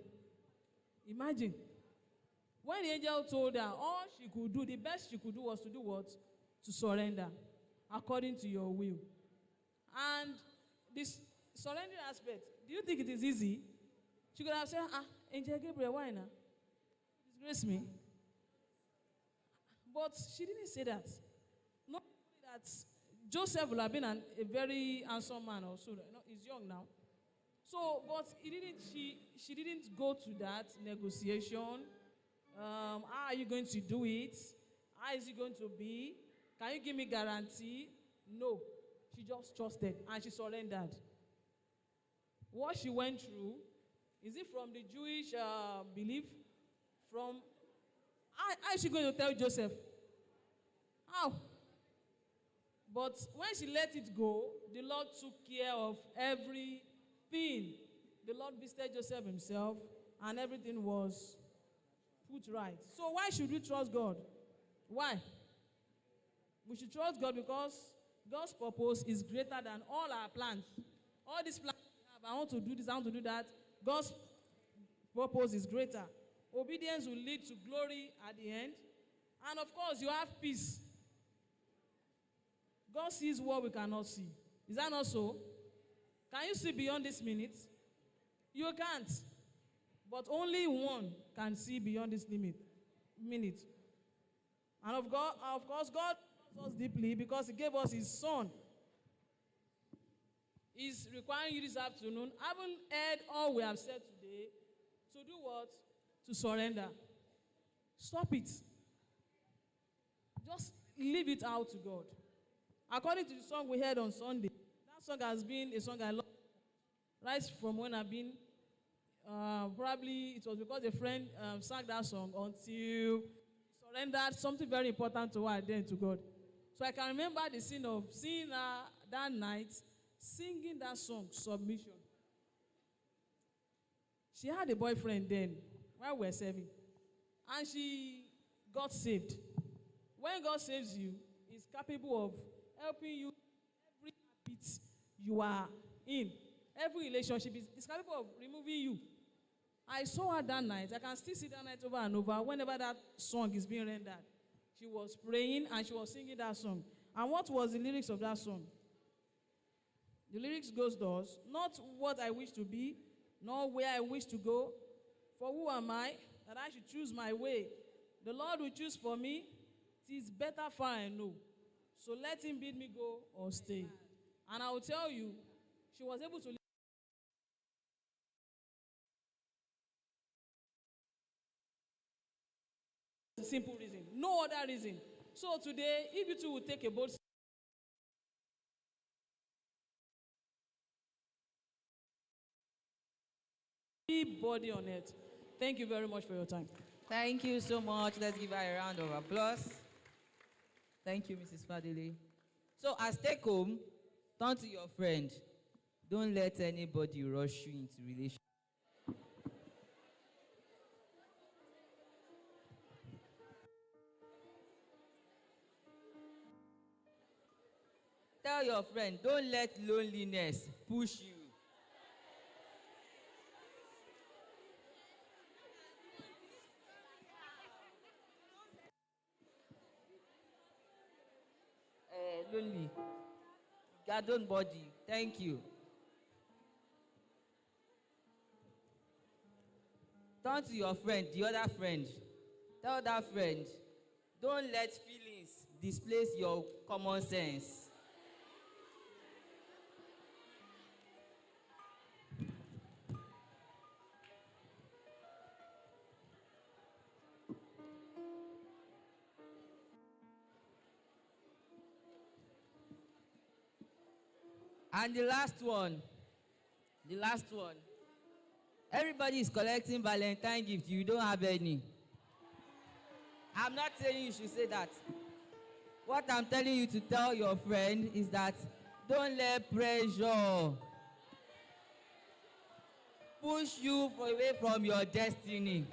Speaker 7: Imagine. When the angel told her, all she could do, the best she could do was to do what? To surrender, according to your will. And this surrendering aspect, do you think it is easy? She could have said, Angel Gabriel, why now? Disgrace me. But she didn't say that. Not that Joseph would have been a very handsome man also. He's young now. So, but she didn't go to that negotiation. How are you going to do it? How is it going to be? Can you give me guarantee? No. She just trusted and she surrendered. What she went through, is it from the Jewish belief? How is she going to tell Joseph? How? But when she let it go, the Lord took care of everything. The Lord visited Joseph himself, and everything was put right. So why should we trust God? Why? We should trust God because God's purpose is greater than all our plans. All these plans we have, I want to do this, I want to do that. God's purpose is greater. Obedience will lead to glory at the end. And of course, you have peace. God sees what we cannot see. Is that not so? Can you see beyond this minute? You can't. But only one can see beyond this minute. And of course, God loves us deeply because he gave us his son. He's requiring you this afternoon, having heard all we have said today, to do what? To surrender. Stop it. Just leave it out to God. According to the song we heard on Sunday, that song has been a song I love right from when I've been, probably it was because a friend sang that song until he surrendered something very important to her then to God. So I can remember the scene of seeing her that night singing that song, Submission. She had a boyfriend then while we were serving, and she got saved. When God saves you, he's capable of helping you every habit you are in. Every relationship is capable of removing you. I saw her that night. I can still see that night over and over. Whenever that song is being rendered, she was praying and she was singing that song. And what was the lyrics of that song? The lyrics goes thus: not what I wish to be, nor where I wish to go. For who am I that I should choose my way? The Lord will choose for me. It is better far I know. So let him bid me go or stay. And I will tell you, she was able to live a simple reason. No other reason. So today, if you two will take a bold step, body on it. Thank you very much for your time.
Speaker 1: Thank you so much. Let's give her a round of applause. Thank you, Mrs. Fadili. So as take home, turn to your friend. Don't let anybody rush you into relationship. Tell your friend, don't let loneliness push you. lonely. God, don't body. Thank you. Turn to your friend, the other friend. Tell that friend, don't let feelings displace your common sense. And the last one. Everybody is collecting Valentine gift. You don't have any. I'm not saying you should say that. What I'm telling you to tell your friend is that don't let pressure push you away from your destiny.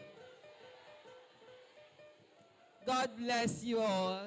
Speaker 1: God bless you all.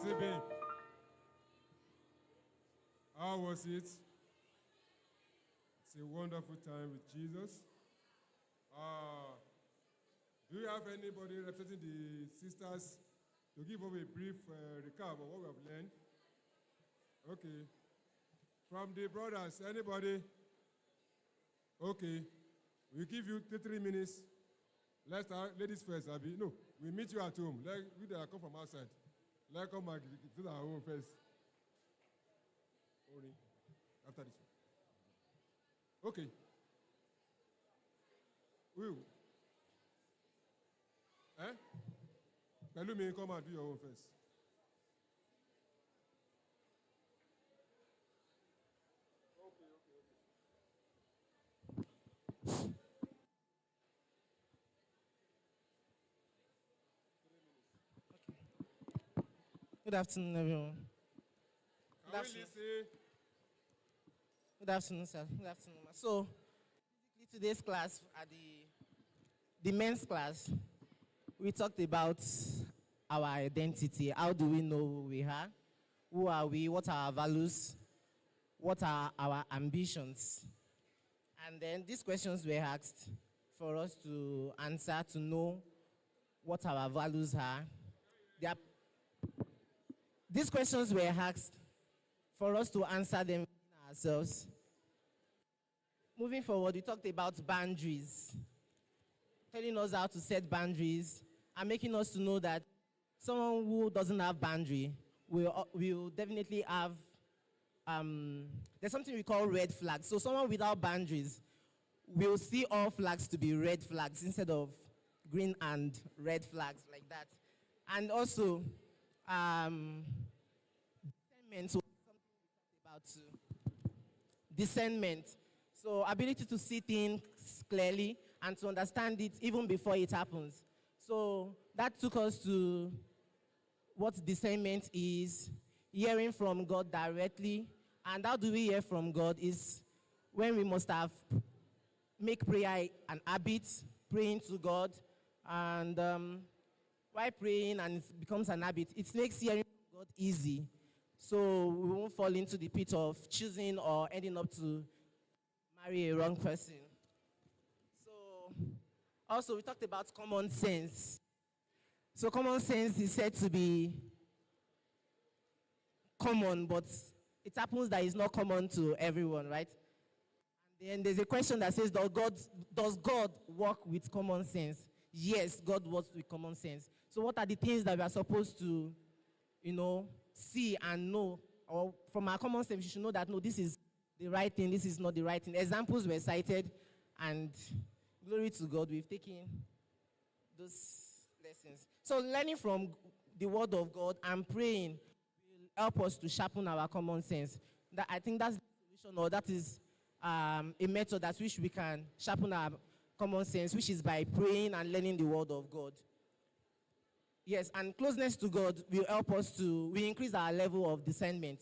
Speaker 8: it been? How was it? It's a wonderful time with Jesus. Do you have anybody representing the sisters to give us a brief recap of what we have learned? Okay. From the brothers, anybody? Okay. We'll give you 3 minutes. Let's start, ladies first, Abby. No, we meet you at home. We that come from outside. Let's come back to our home first. Only after this one. Okay. Will. Pelumi, come and do your own first.
Speaker 9: Good afternoon, everyone.
Speaker 8: Can we listen?
Speaker 9: Good afternoon, sir. Good afternoon. So, basically today's class, at the men's class, we talked about our identity. How do we know who we are? Who are we? What are our values? What are our ambitions? And then these questions were asked for us to answer, to know what our values are. These questions were asked for us to answer them ourselves. Moving forward, we talked about boundaries, telling us how to set boundaries and making us to know that someone who doesn't have boundary will definitely have, there's something we call red flags. So someone without boundaries will see all flags to be red flags instead of green and red flags like that. And also, discernment was something we talked about too. Discernment. So ability to see things clearly and to understand it even before it happens. So that took us to what discernment is, hearing from God directly. And how do we hear from God is when we must have make prayer an habit, praying to God. And while praying and it becomes an habit, it makes hearing from God easy. So we won't fall into the pit of choosing or ending up to marry a wrong person. So also we talked about common sense. So common sense is said to be common, but it happens that it's not common to everyone, right? And then there's a question that says, does God work with common sense? Yes, God works with common sense. So what are the things that we are supposed to, see and know? Or from our common sense, you should know that, no, this is the right thing, this is not the right thing. Examples were cited, and glory to God, we've taken those lessons. So learning from the Word of God and praying will help us to sharpen our common sense. I think that's the solution, or that is a method that which we can sharpen our common sense, which is by praying and learning the Word of God. Yes, and closeness to God will help us to, we increase our level of discernment.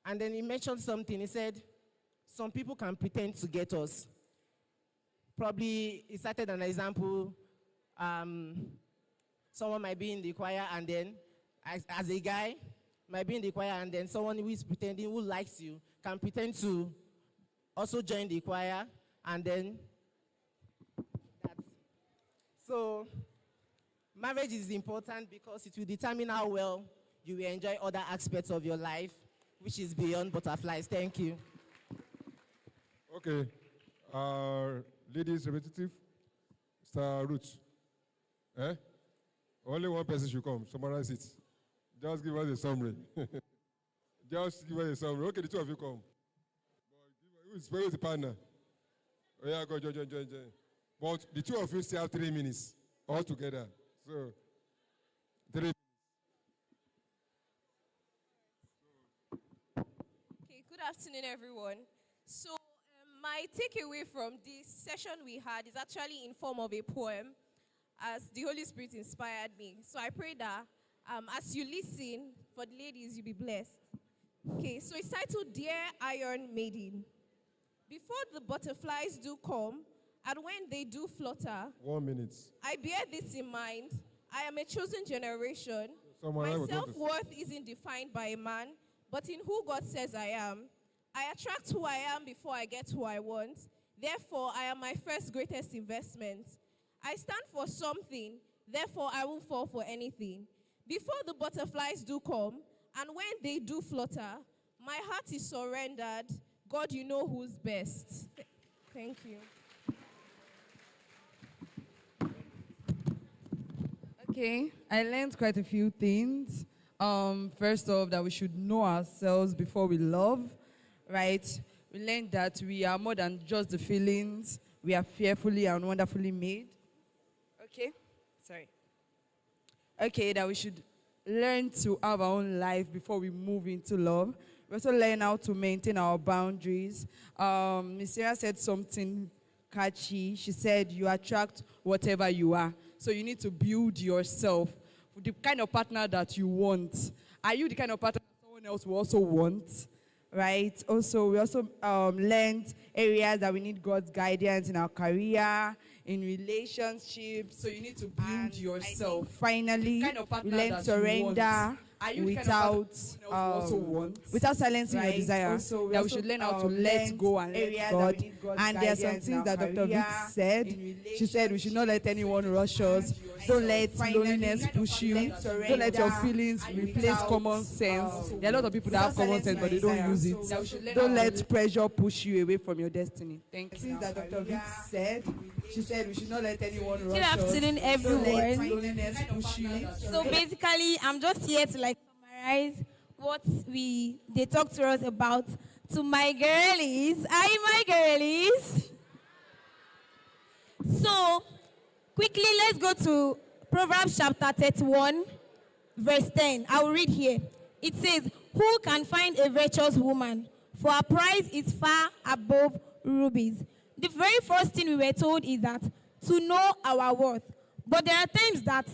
Speaker 9: And then he mentioned something, he said, some people can pretend to get us. Probably, he cited an example, someone might be in the choir and then, as a guy, might be in the choir and then someone who is pretending, who likes you, can pretend to also join the choir and then, so, marriage is important because it will determine how well you will enjoy other aspects of your life, which is beyond butterflies. Thank you.
Speaker 8: Okay. Ladies representative, Mr. Ruth. Only one person should come. Summarize it. Just give us a summary. Just give us a summary. Okay, the two of you come. Where is the partner? Oh, yeah, go, join. But the two of you still have 3 minutes all together. So, 3 minutes.
Speaker 10: Okay, good afternoon, everyone. So, my takeaway from this session we had is actually in form of a poem, as the Holy Spirit inspired me. So I pray that as you listen, for the ladies, you'll be blessed. Okay, so it's titled, Dear Iron Maiden. Before the butterflies do come, and when they do flutter,
Speaker 8: 1 minute.
Speaker 10: I bear this in mind. I am a chosen generation.
Speaker 8: Someone
Speaker 10: My
Speaker 8: else would want to
Speaker 10: self-worth isn't defined by a man, but in who God says I am. I attract who I am before I get who I want. Therefore, I am my first greatest investment. I stand for something, therefore I won't fall for anything. Before the butterflies do come, and when they do flutter, my heart is surrendered. God, you know who's best. Thank you.
Speaker 11: Okay, I learned quite a few things. First off, that we should know ourselves before we love, right? We learned that we are more than just the feelings. We are fearfully and wonderfully made. Okay, sorry. Okay, that we should learn to have our own life before we move into love. We also learn how to maintain our boundaries. Miss Sarah said something catchy. She said, you attract whatever you are. So you need to build yourself with the kind of partner that you want. Are you the kind of partner that someone else will also want? Right? Also, we also learned areas that we need God's guidance in our career, in relationships.
Speaker 1: So you need to build yourself.
Speaker 11: Finally,
Speaker 1: Kind of partner
Speaker 11: we learn
Speaker 1: that
Speaker 11: surrender without silencing your
Speaker 1: Right.
Speaker 11: desire.
Speaker 1: Also,
Speaker 11: That we should learn how to let go and let God. And there are some things that Dr. Vic said. She said we should not let anyone rush us. Don't let loneliness push you. Don't let your feelings replace common sense. There are a lot of people that have common sense, but they don't use it. Don't let pressure push you away from your destiny. Thank you.
Speaker 1: Things that Dr. Vic said. She said we should not let anyone rush
Speaker 12: Good
Speaker 1: us.
Speaker 12: afternoon,
Speaker 1: Don't
Speaker 12: everyone.
Speaker 1: let loneliness push you.
Speaker 12: So basically, I'm just here to summarize what they talked to us about. To my girlies, hi my girlies. So quickly, let's go to Proverbs chapter 31, verse 10. I will read here. It says, "Who can find a virtuous woman? For her price is far above rubies." The very first thing we were told is that to know our worth. But there are times that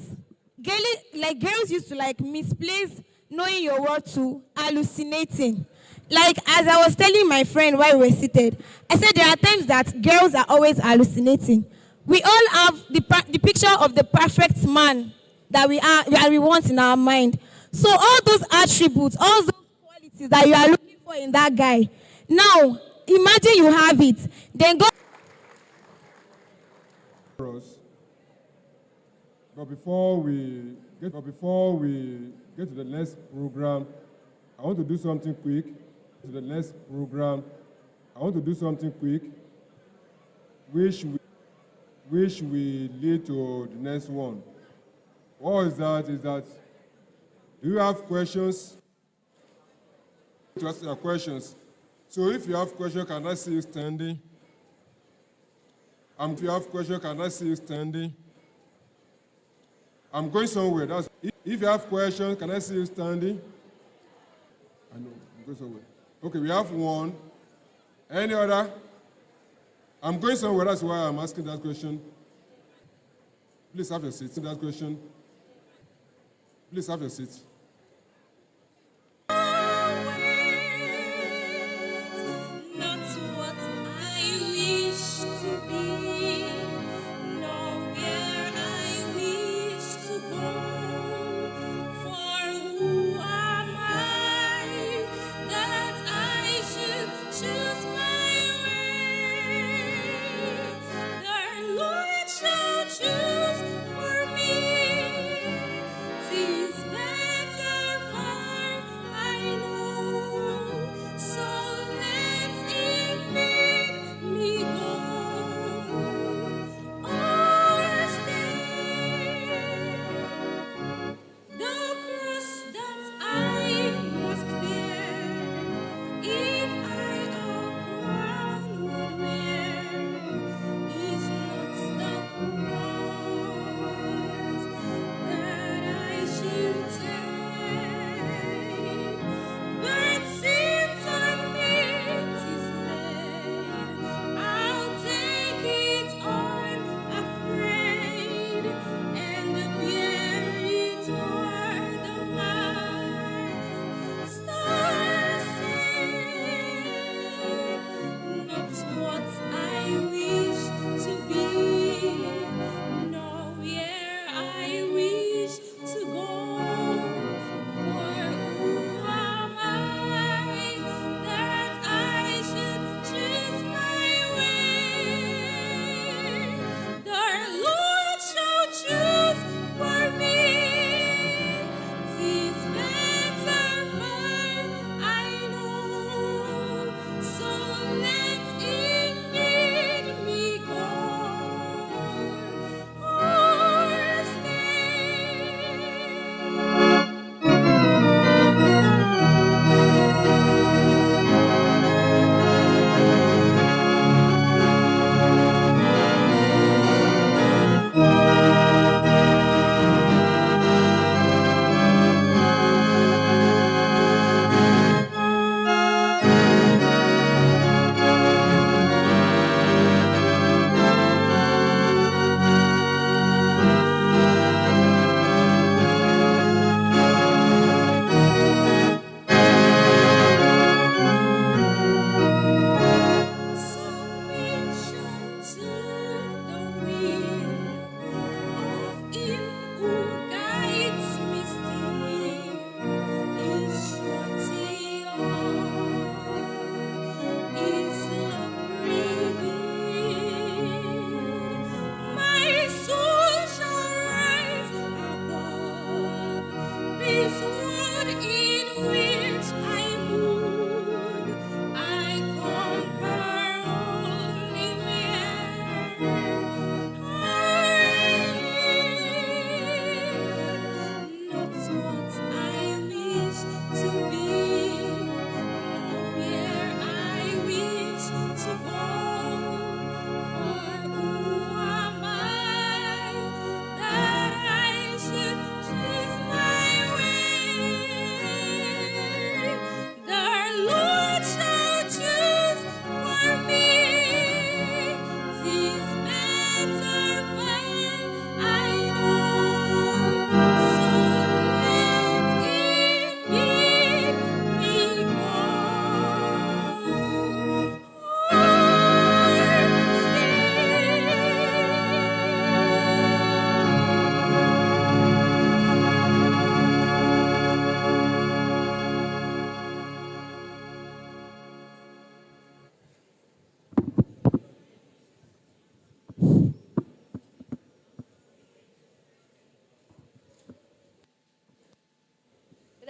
Speaker 12: girls used to misplace knowing your worth to hallucinating. As I was telling my friend while we were seated, I said there are times that girls are always hallucinating. We all have the picture of the perfect man that we want in our mind. So all those attributes, all those qualities that you are looking for in that guy, now imagine you have it. Then go.
Speaker 8: But before we get to the next program, I want to do something quick. Which will lead to the next one. What is that? Do you have questions? To ask your questions. So if you have questions, can I see you standing? If you have questions, can I see you standing? I'm going somewhere. If you have questions, can I see you standing? I know, I'm going somewhere. Okay, we have one. Any other? I'm going somewhere, that's why I'm asking that question. Please have your seat. That question. Please have your seat.
Speaker 13: Choose for me, 'tis better.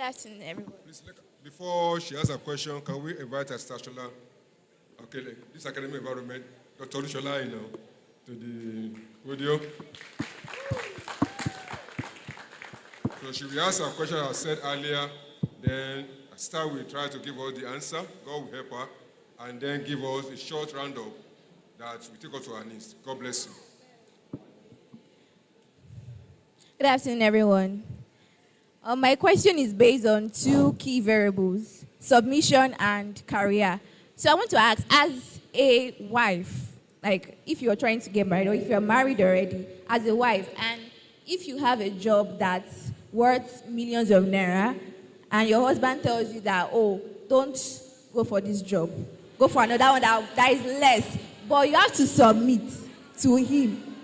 Speaker 10: afternoon, everyone.
Speaker 8: Please, before she asks a question, can we invite Sister Shola? Okay, this academic environment, Dr. Shola, to the podium. So she will ask a question I said earlier, then Sister will try to give us the answer. God will help her, and then give us a short roundup that will take us to our knees. God bless you.
Speaker 10: Good afternoon, everyone. My question is based on two key variables, submission and career. So I want to ask, as a wife, like if you're trying to get married or if you're married already, as a wife, and if you have a job that's worth millions of naira, and your husband tells you that, oh, don't go for this job, go for another one that is less, but you have to submit to him.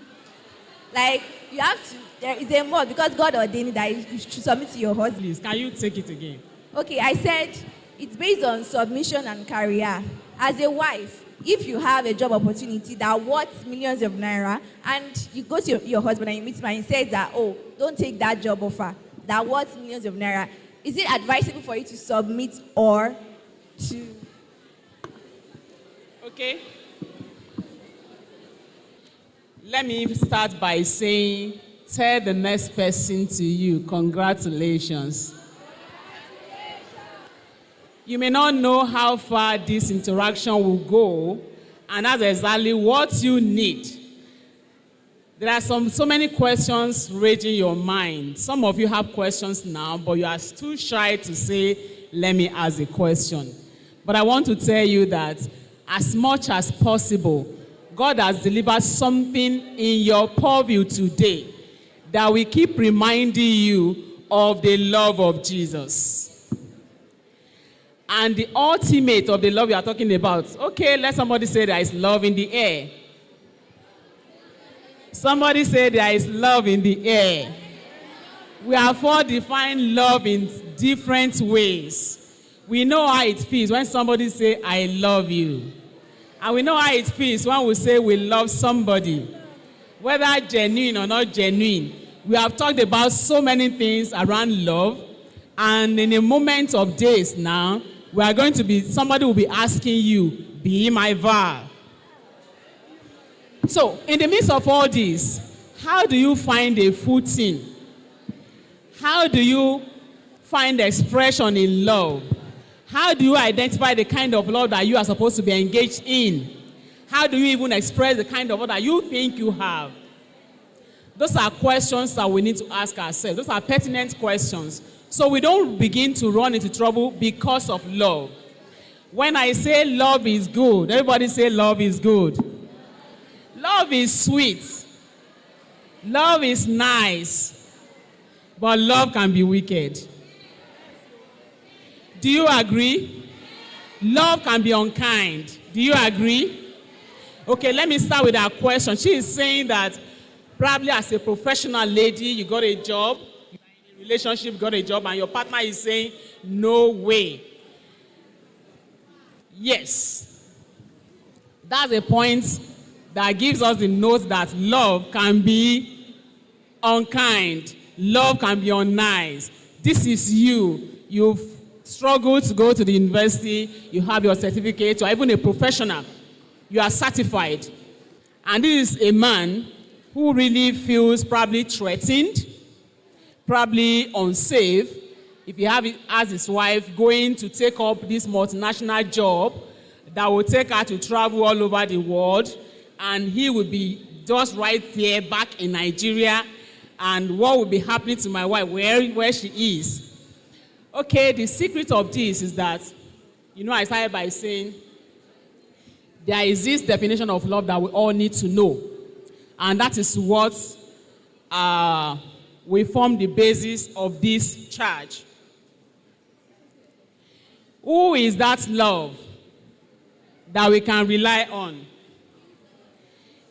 Speaker 10: Like, you have to, there is a must because God ordained that you should submit to your husband.
Speaker 6: Please, can you take it again?
Speaker 10: Okay, I said it's based on submission and career. As a wife, if you have a job opportunity that worth millions of naira, and you go to your husband and you meet him and he says that, oh, don't take that job offer that worth millions of naira, is it advisable for you to submit or to?
Speaker 6: Okay. Let me start by saying, tell the next person to you, congratulations. You may not know how far this interaction will go, and that's exactly what you need. There are so many questions raging your mind. Some of you have questions now, but you are too shy to say, let me ask a question. But I want to tell you that as much as possible, God has delivered something in your purview today that will keep reminding you of the love of Jesus. And the ultimate of the love we are talking about. Okay, let somebody say there is love in the air. Somebody say there is love in the air. We have all defined love in different ways. We know how it feels when somebody say, I love you. And we know how it feels when we say we love somebody. Whether genuine or not genuine. We have talked about so many things around love. And in a moment of days now, we are going to be, somebody will be asking you, be my vow. So, in the midst of all this, how do you find a footing? How do you find expression in love? How do you identify the kind of love that you are supposed to be engaged in? How do you even express the kind of love that you think you have? Those are questions that we need to ask ourselves. Those are pertinent questions. So we don't begin to run into trouble because of love. When I say love is good, everybody say love is good. Love is sweet. Love is nice. But love can be wicked. Do you agree? Love can be unkind. Do you agree? Okay, let me start with her question. She is saying that probably as a professional lady, you got a job, you're in a relationship, you got a job, and your partner is saying, no way. Yes. That's a point that gives us the note that love can be unkind. Love can be unnice. This is you. You've struggled to go to the university. You have your certificate. You're even a professional. You are certified. And this is a man who really feels probably threatened, probably unsafe, if he has his wife going to take up this multinational job that will take her to travel all over the world, and he will be just right there back in Nigeria, and what will be happening to my wife where she is. Okay, the secret of this is that, I started by saying there is this definition of love that we all need to know, and that is what we form the basis of this charge. Who is that love that we can rely on?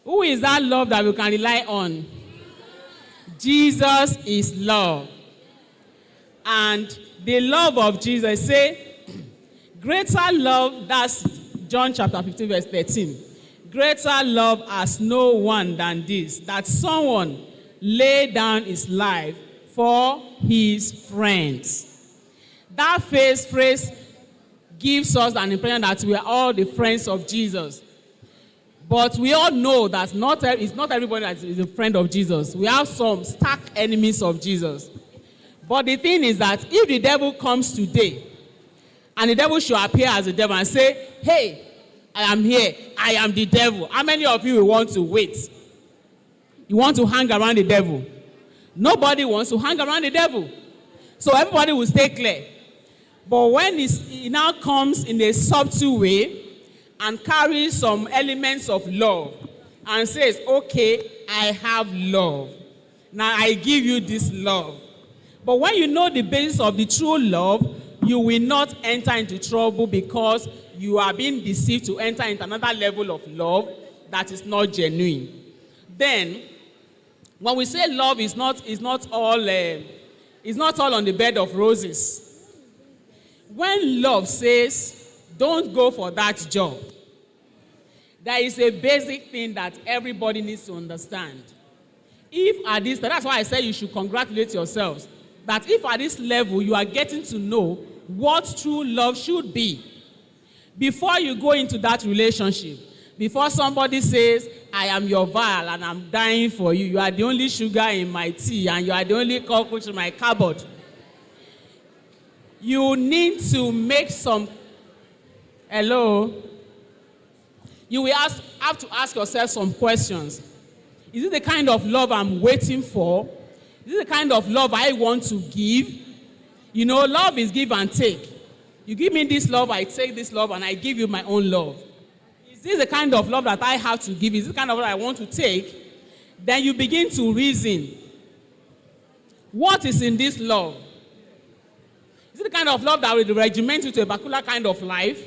Speaker 6: Who is that love that we can rely on? Jesus is love. And the love of Jesus, say, greater love, that's John chapter 15, verse 13. Greater love has no one than this, that someone lay down his life for his friends. That phrase gives us an impression that we are all the friends of Jesus. But we all know that it's not everybody that is a friend of Jesus. We have some stark enemies of Jesus. But the thing is that if the devil comes today, and the devil should appear as the devil and say, hey, I am here, I am the devil. How many of you will want to wait? You want to hang around the devil? Nobody wants to hang around the devil. So everybody will stay clear. But when it now comes in a subtle way and carries some elements of love and says, okay, I have love. Now I give you this love. But when you know the basis of the true love, you will not enter into trouble because you are being deceived to enter into another level of love that is not genuine. Then, when we say love is not all on the bed of roses. When love says, don't go for that job, there is a basic thing that everybody needs to understand. That's why I say you should congratulate yourselves, that if at this level you are getting to know what true love should be, before you go into that relationship, before somebody says, I am your vial and I'm dying for you, you are the only sugar in my tea and you are the only cockroach in my cupboard, you need to make some, you will have to ask yourself some questions. Is it the kind of love I'm waiting for? Is it the kind of love I want to give? You know, love is give and take. You give me this love, I take this love, and I give you my own love. Is this the kind of love that I have to give? Is this the kind of love I want to take? Then you begin to reason. What is in this love? Is it the kind of love that will regiment you to a particular kind of life?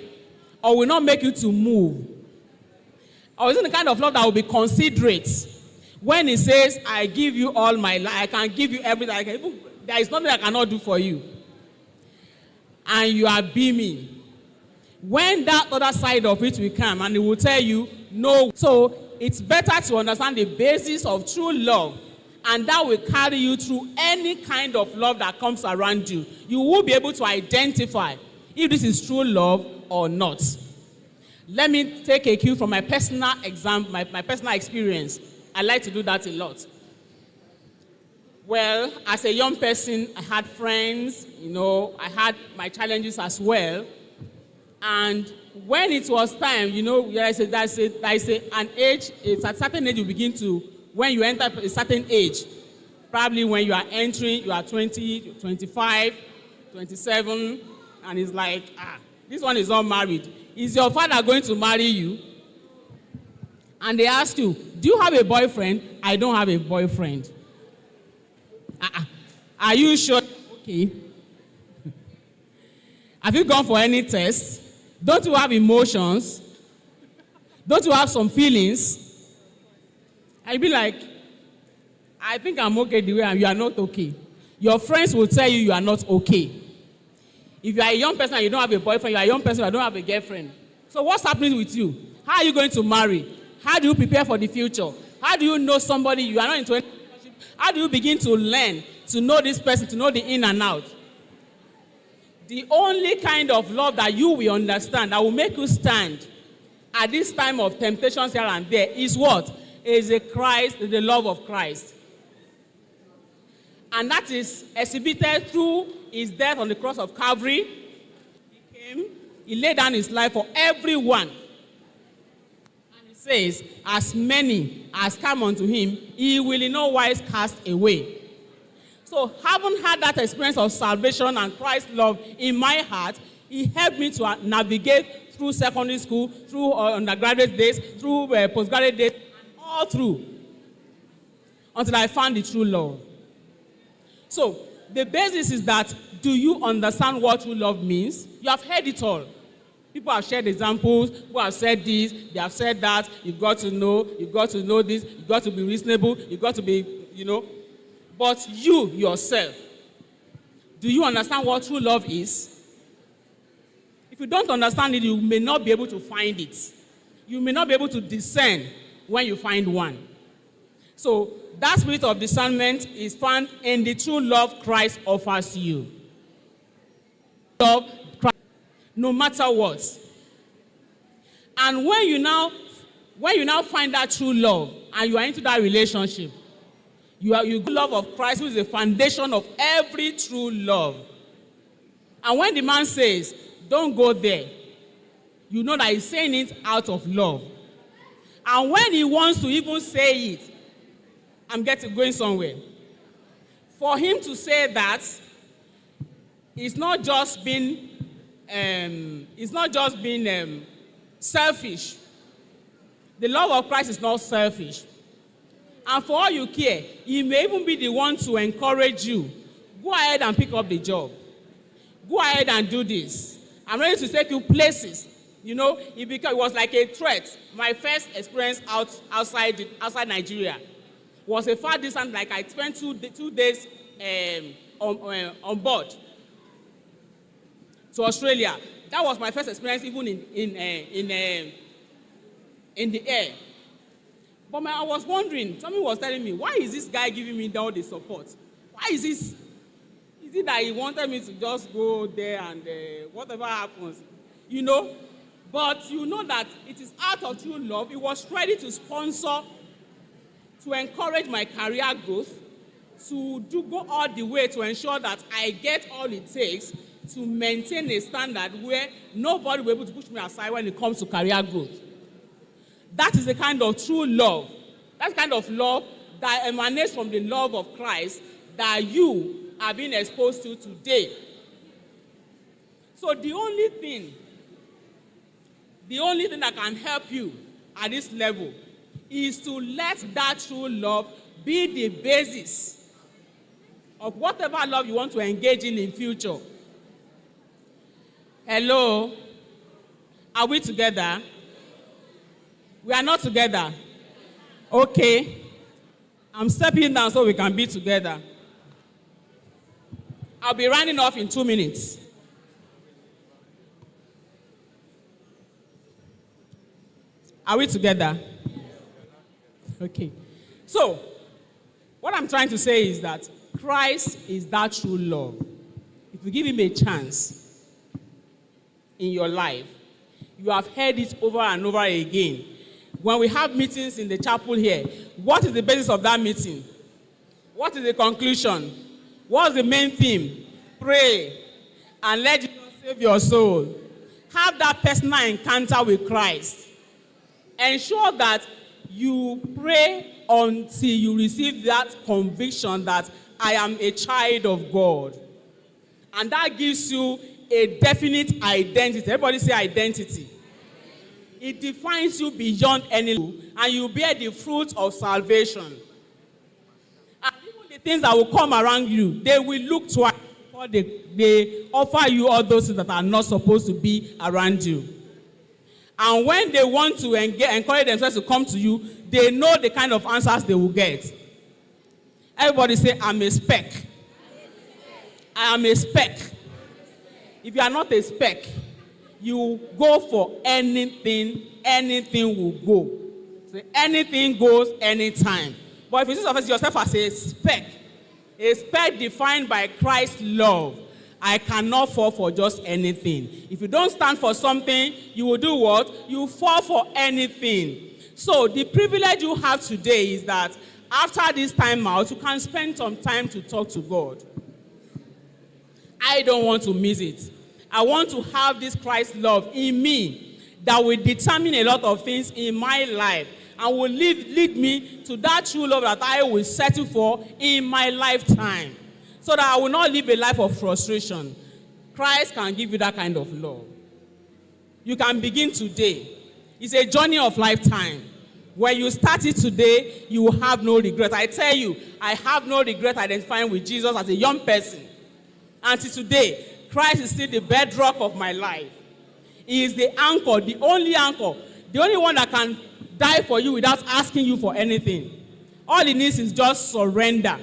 Speaker 6: Or will not make you to move? Or is it the kind of love that will be considerate? When it says, I give you all my life, I can give you everything, there is nothing I cannot do for you. And you are beaming. When that other side of it will come and it will tell you, no. So it's better to understand the basis of true love, and that will carry you through any kind of love that comes around you. You will be able to identify if this is true love or not. Let me take a cue from my personal example, my personal experience. I like to do that a lot. Well, as a young person, I had friends, I had my challenges as well. And when it was time, there's an age, it's at a certain age you begin to, when you enter a certain age, probably when you are entering, you are 20, 25, 27, and it's like, this one is not married. Is your father going to marry you? And they ask you, do you have a boyfriend? I don't have a boyfriend. Are you sure? Okay. Have you gone for any tests? Don't you have emotions? Don't you have some feelings? I'd be like, I think I'm okay the way I am. You are not okay. Your friends will tell you are not okay. If you are a young person and you don't have a boyfriend, you are a young person and you don't have a girlfriend. So what's happening with you? How are you going to marry? How do you prepare for the future? How do you know somebody you are not into any relationship? How do you begin to learn to know this person, to know the in and out? The only kind of love that you will understand, that will make you stand at this time of temptations here and there, is what? Is the love of Christ. And that is exhibited through his death on the cross of Calvary. He came, he laid down his life for everyone. And it says, as many as come unto him, he will in no wise cast away. So having had that experience of salvation and Christ's love in my heart, he helped me to navigate through secondary school, through undergraduate days, through postgraduate days, and all through, until I found the true love. So the basis is that, do you understand what true love means? You have heard it all. People have shared examples, people have said this, they have said that, you've got to know this, you've got to be reasonable, you've got to be, But you yourself, do you understand what true love is? If you don't understand it, you may not be able to find it. You may not be able to discern when you find one. So that spirit of discernment is found in the true love Christ offers you. love Christ no matter what. And when you now find that true love and you are into that relationship, you love of Christ, who is the foundation of every true love. And when the man says, don't go there, you know that he's saying it out of love. And when he wants to even say it, I'm going somewhere. For him to say that, it's not just being selfish. The love of Christ is not selfish. And for all you care, he may even be the one to encourage you. Go ahead and pick up the job. Go ahead and do this. I'm ready to take you places. You know, it was like a threat. My first experience outside Nigeria was a far distance. Like I spent 2 days on board to Australia. That was my first experience, even in the air. But I was wondering. Somebody was telling me, why is this guy giving me all the support? Why is this? Is it that he wanted me to just go there and whatever happens, you know? But you know that it is out of true love. He was ready to sponsor, to encourage my career growth, to go all the way to ensure that I get all it takes to maintain a standard where nobody will be able to push me aside when it comes to career growth. That is the kind of true love. That's the kind of love that emanates from the love of Christ that you are being exposed to today. So the only thing that can help you at this level is to let that true love be the basis of whatever love you want to engage in future. Hello? Are we together? We are not together. Okay. I'm stepping down so we can be together. I'll be running off in 2 minutes. Are we together? Okay. So, what I'm trying to say is that Christ is that true love. If you give him a chance in your life, you have heard it over and over again. When we have meetings in the chapel here, what is the basis of that meeting? What is the conclusion? What's the main theme? Pray and let Jesus save your soul. Have that personal encounter with Christ. Ensure that you pray until you receive that conviction that I am a child of God. And that gives you a definite identity. Everybody say identity. It defines you beyond any, and you bear the fruit of salvation. And even the things that will come around you, they will look twice before they offer you all those things that are not supposed to be around you. And when they want to encourage themselves to come to you, they know the kind of answers they will get. Everybody say, I'm a speck. I am a speck. If you are not a speck, you go for anything will go. So anything goes anytime. But if you see yourself as a speck defined by Christ's love, I cannot fall for just anything. If you don't stand for something, you will do what? You fall for anything. So the privilege you have today is that after this time out, you can spend some time to talk to God. I don't want to miss it. I want to have this Christ love in me that will determine a lot of things in my life and will lead me to that true love that I will settle for in my lifetime, so that I will not live a life of frustration. Christ can give you that kind of love. You can begin today. It's a journey of lifetime. When you start it today, you will have no regret. I tell you, I have no regret identifying with Jesus as a young person. Until today, Christ is still the bedrock of my life. He is the anchor, the only one that can die for you without asking you for anything. All he needs is just surrender.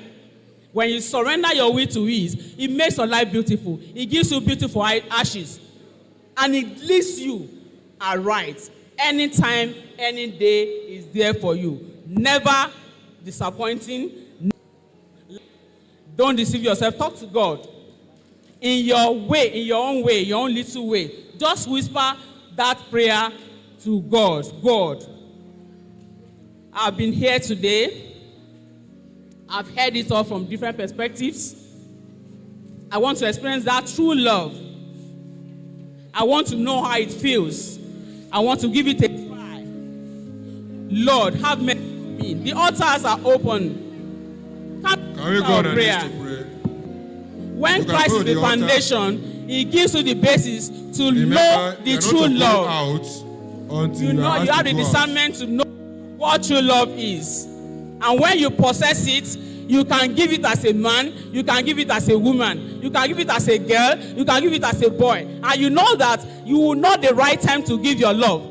Speaker 6: When you surrender your will to his, it makes your life beautiful. It gives you beautiful ashes. And it leads you aright. Anytime, any day is there for you. Never disappointing. Don't deceive yourself. Talk to God. in your way, in your own way, your own little way. Just whisper that prayer to God. God, I've been here today. I've heard it all from different perspectives. I want to experience that true love. I want to know how it feels. I want to give it a try. Lord, have mercy on me. The altars are open.
Speaker 8: Can we go on and prayer? To pray?
Speaker 6: When Christ is the foundation, He gives you the basis to know the true love. You know, you have the discernment to know what true love is. And when you possess it, you can give it as a man, you can give it as a woman, you can give it as a girl, you can give it as a boy. And you know that you will know the right time to give your love.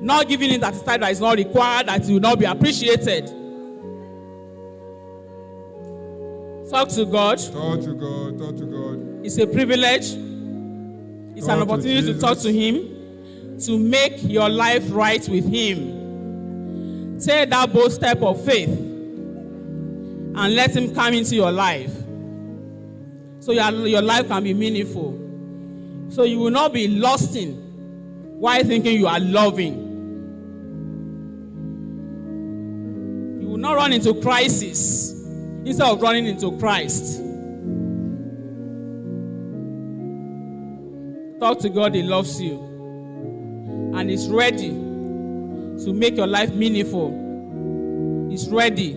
Speaker 6: Not giving it at a time that is not required, that you will not be appreciated. Talk to God.
Speaker 8: Talk to God. Talk to God.
Speaker 6: It's a privilege. It's an opportunity to talk to Him, to make your life right with Him. Take that bold step of faith and let Him come into your life, so your life can be meaningful. So you will not be lost in while thinking you are loving. You will not run into crisis instead of running into Christ. Talk to God. He loves you and is ready to make your life meaningful. He's ready.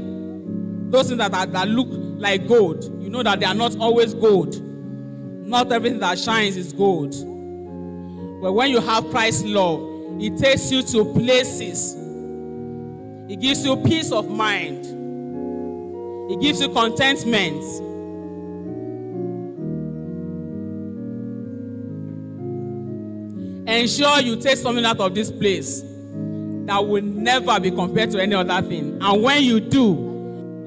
Speaker 6: Those things that look like gold, you know that they are not always gold. Not everything that shines is gold. But when you have Christ's love, it takes you to places. It gives you peace of mind. It gives you contentment. Ensure you take something out of this place that will never be compared to any other thing. And when you do,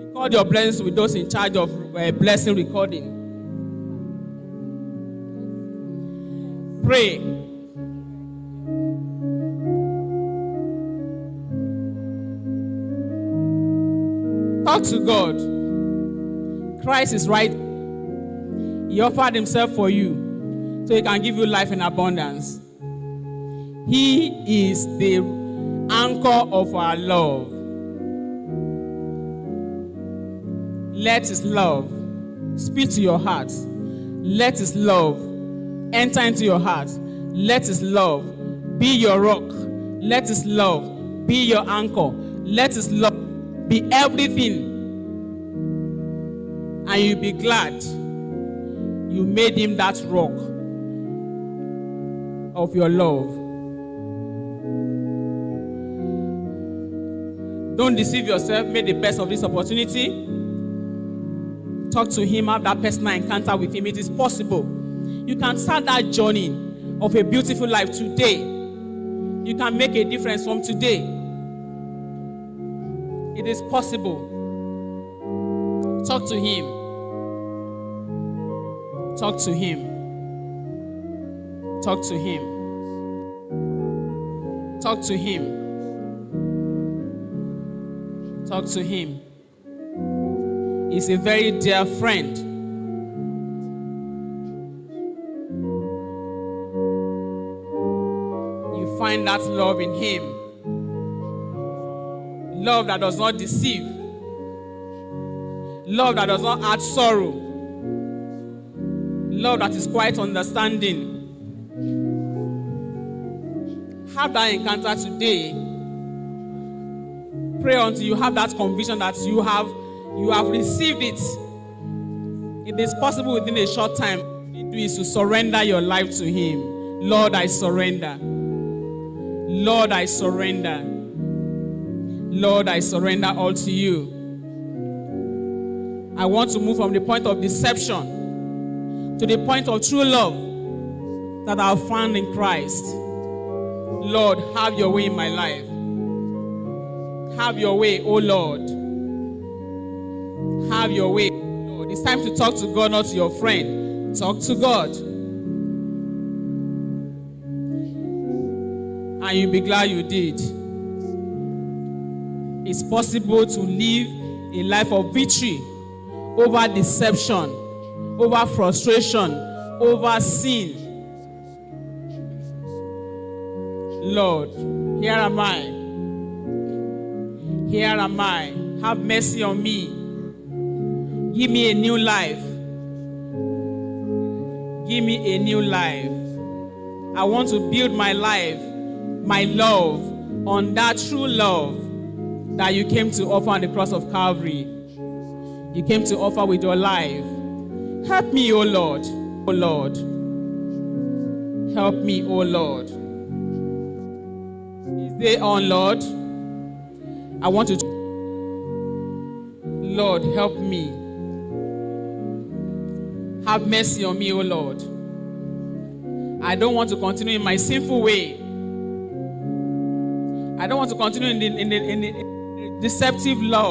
Speaker 6: record your blessings with those in charge of blessing recording. Pray. Talk to God. Christ is right. He offered Himself for you so He can give you life in abundance. He is the anchor of our love. Let His love speak to your heart. Let His love enter into your heart. Let His love be your rock. Let His love be your anchor. Let His love be everything. And you'll be glad you made Him that rock of your love. Don't deceive yourself. Make the best of this opportunity. Talk to Him. Have that personal encounter with Him. It is possible. You can start that journey of a beautiful life today. You can make a difference from today. It is possible. Talk to Him. Talk to Him. Talk to Him. Talk to Him. Talk to Him. He's a very dear friend. You find that love in Him. Love that does not deceive. Love that does not add sorrow. Love that is quite understanding. Have that encounter today. Pray until you have that conviction that you have received it. It is possible within a short time. It is to surrender your life to Him. Lord, I surrender. Lord, I surrender. Lord, I surrender all to You. I want to move from the point of deception to the point of true love that I have found in Christ. Lord, have Your way in my life. Have Your way, oh Lord. Have Your way, Lord. It's time to talk to God, not to your friend. Talk to God. And you'll be glad you did. It's possible to live a life of victory over deception over frustration, over sin. Lord, here am I. Here am I. Have mercy on me. Give me a new life. Give me a new life. I want to build my life, my love, on that true love that you came to offer on the cross of Calvary. You came to offer with your life. Help me, O Lord. O Lord. Help me, O Lord. This day on, Lord, I want to... Lord, help me. Have mercy on me, O Lord. I don't want to continue in my sinful way. I don't want to continue in the deceptive love.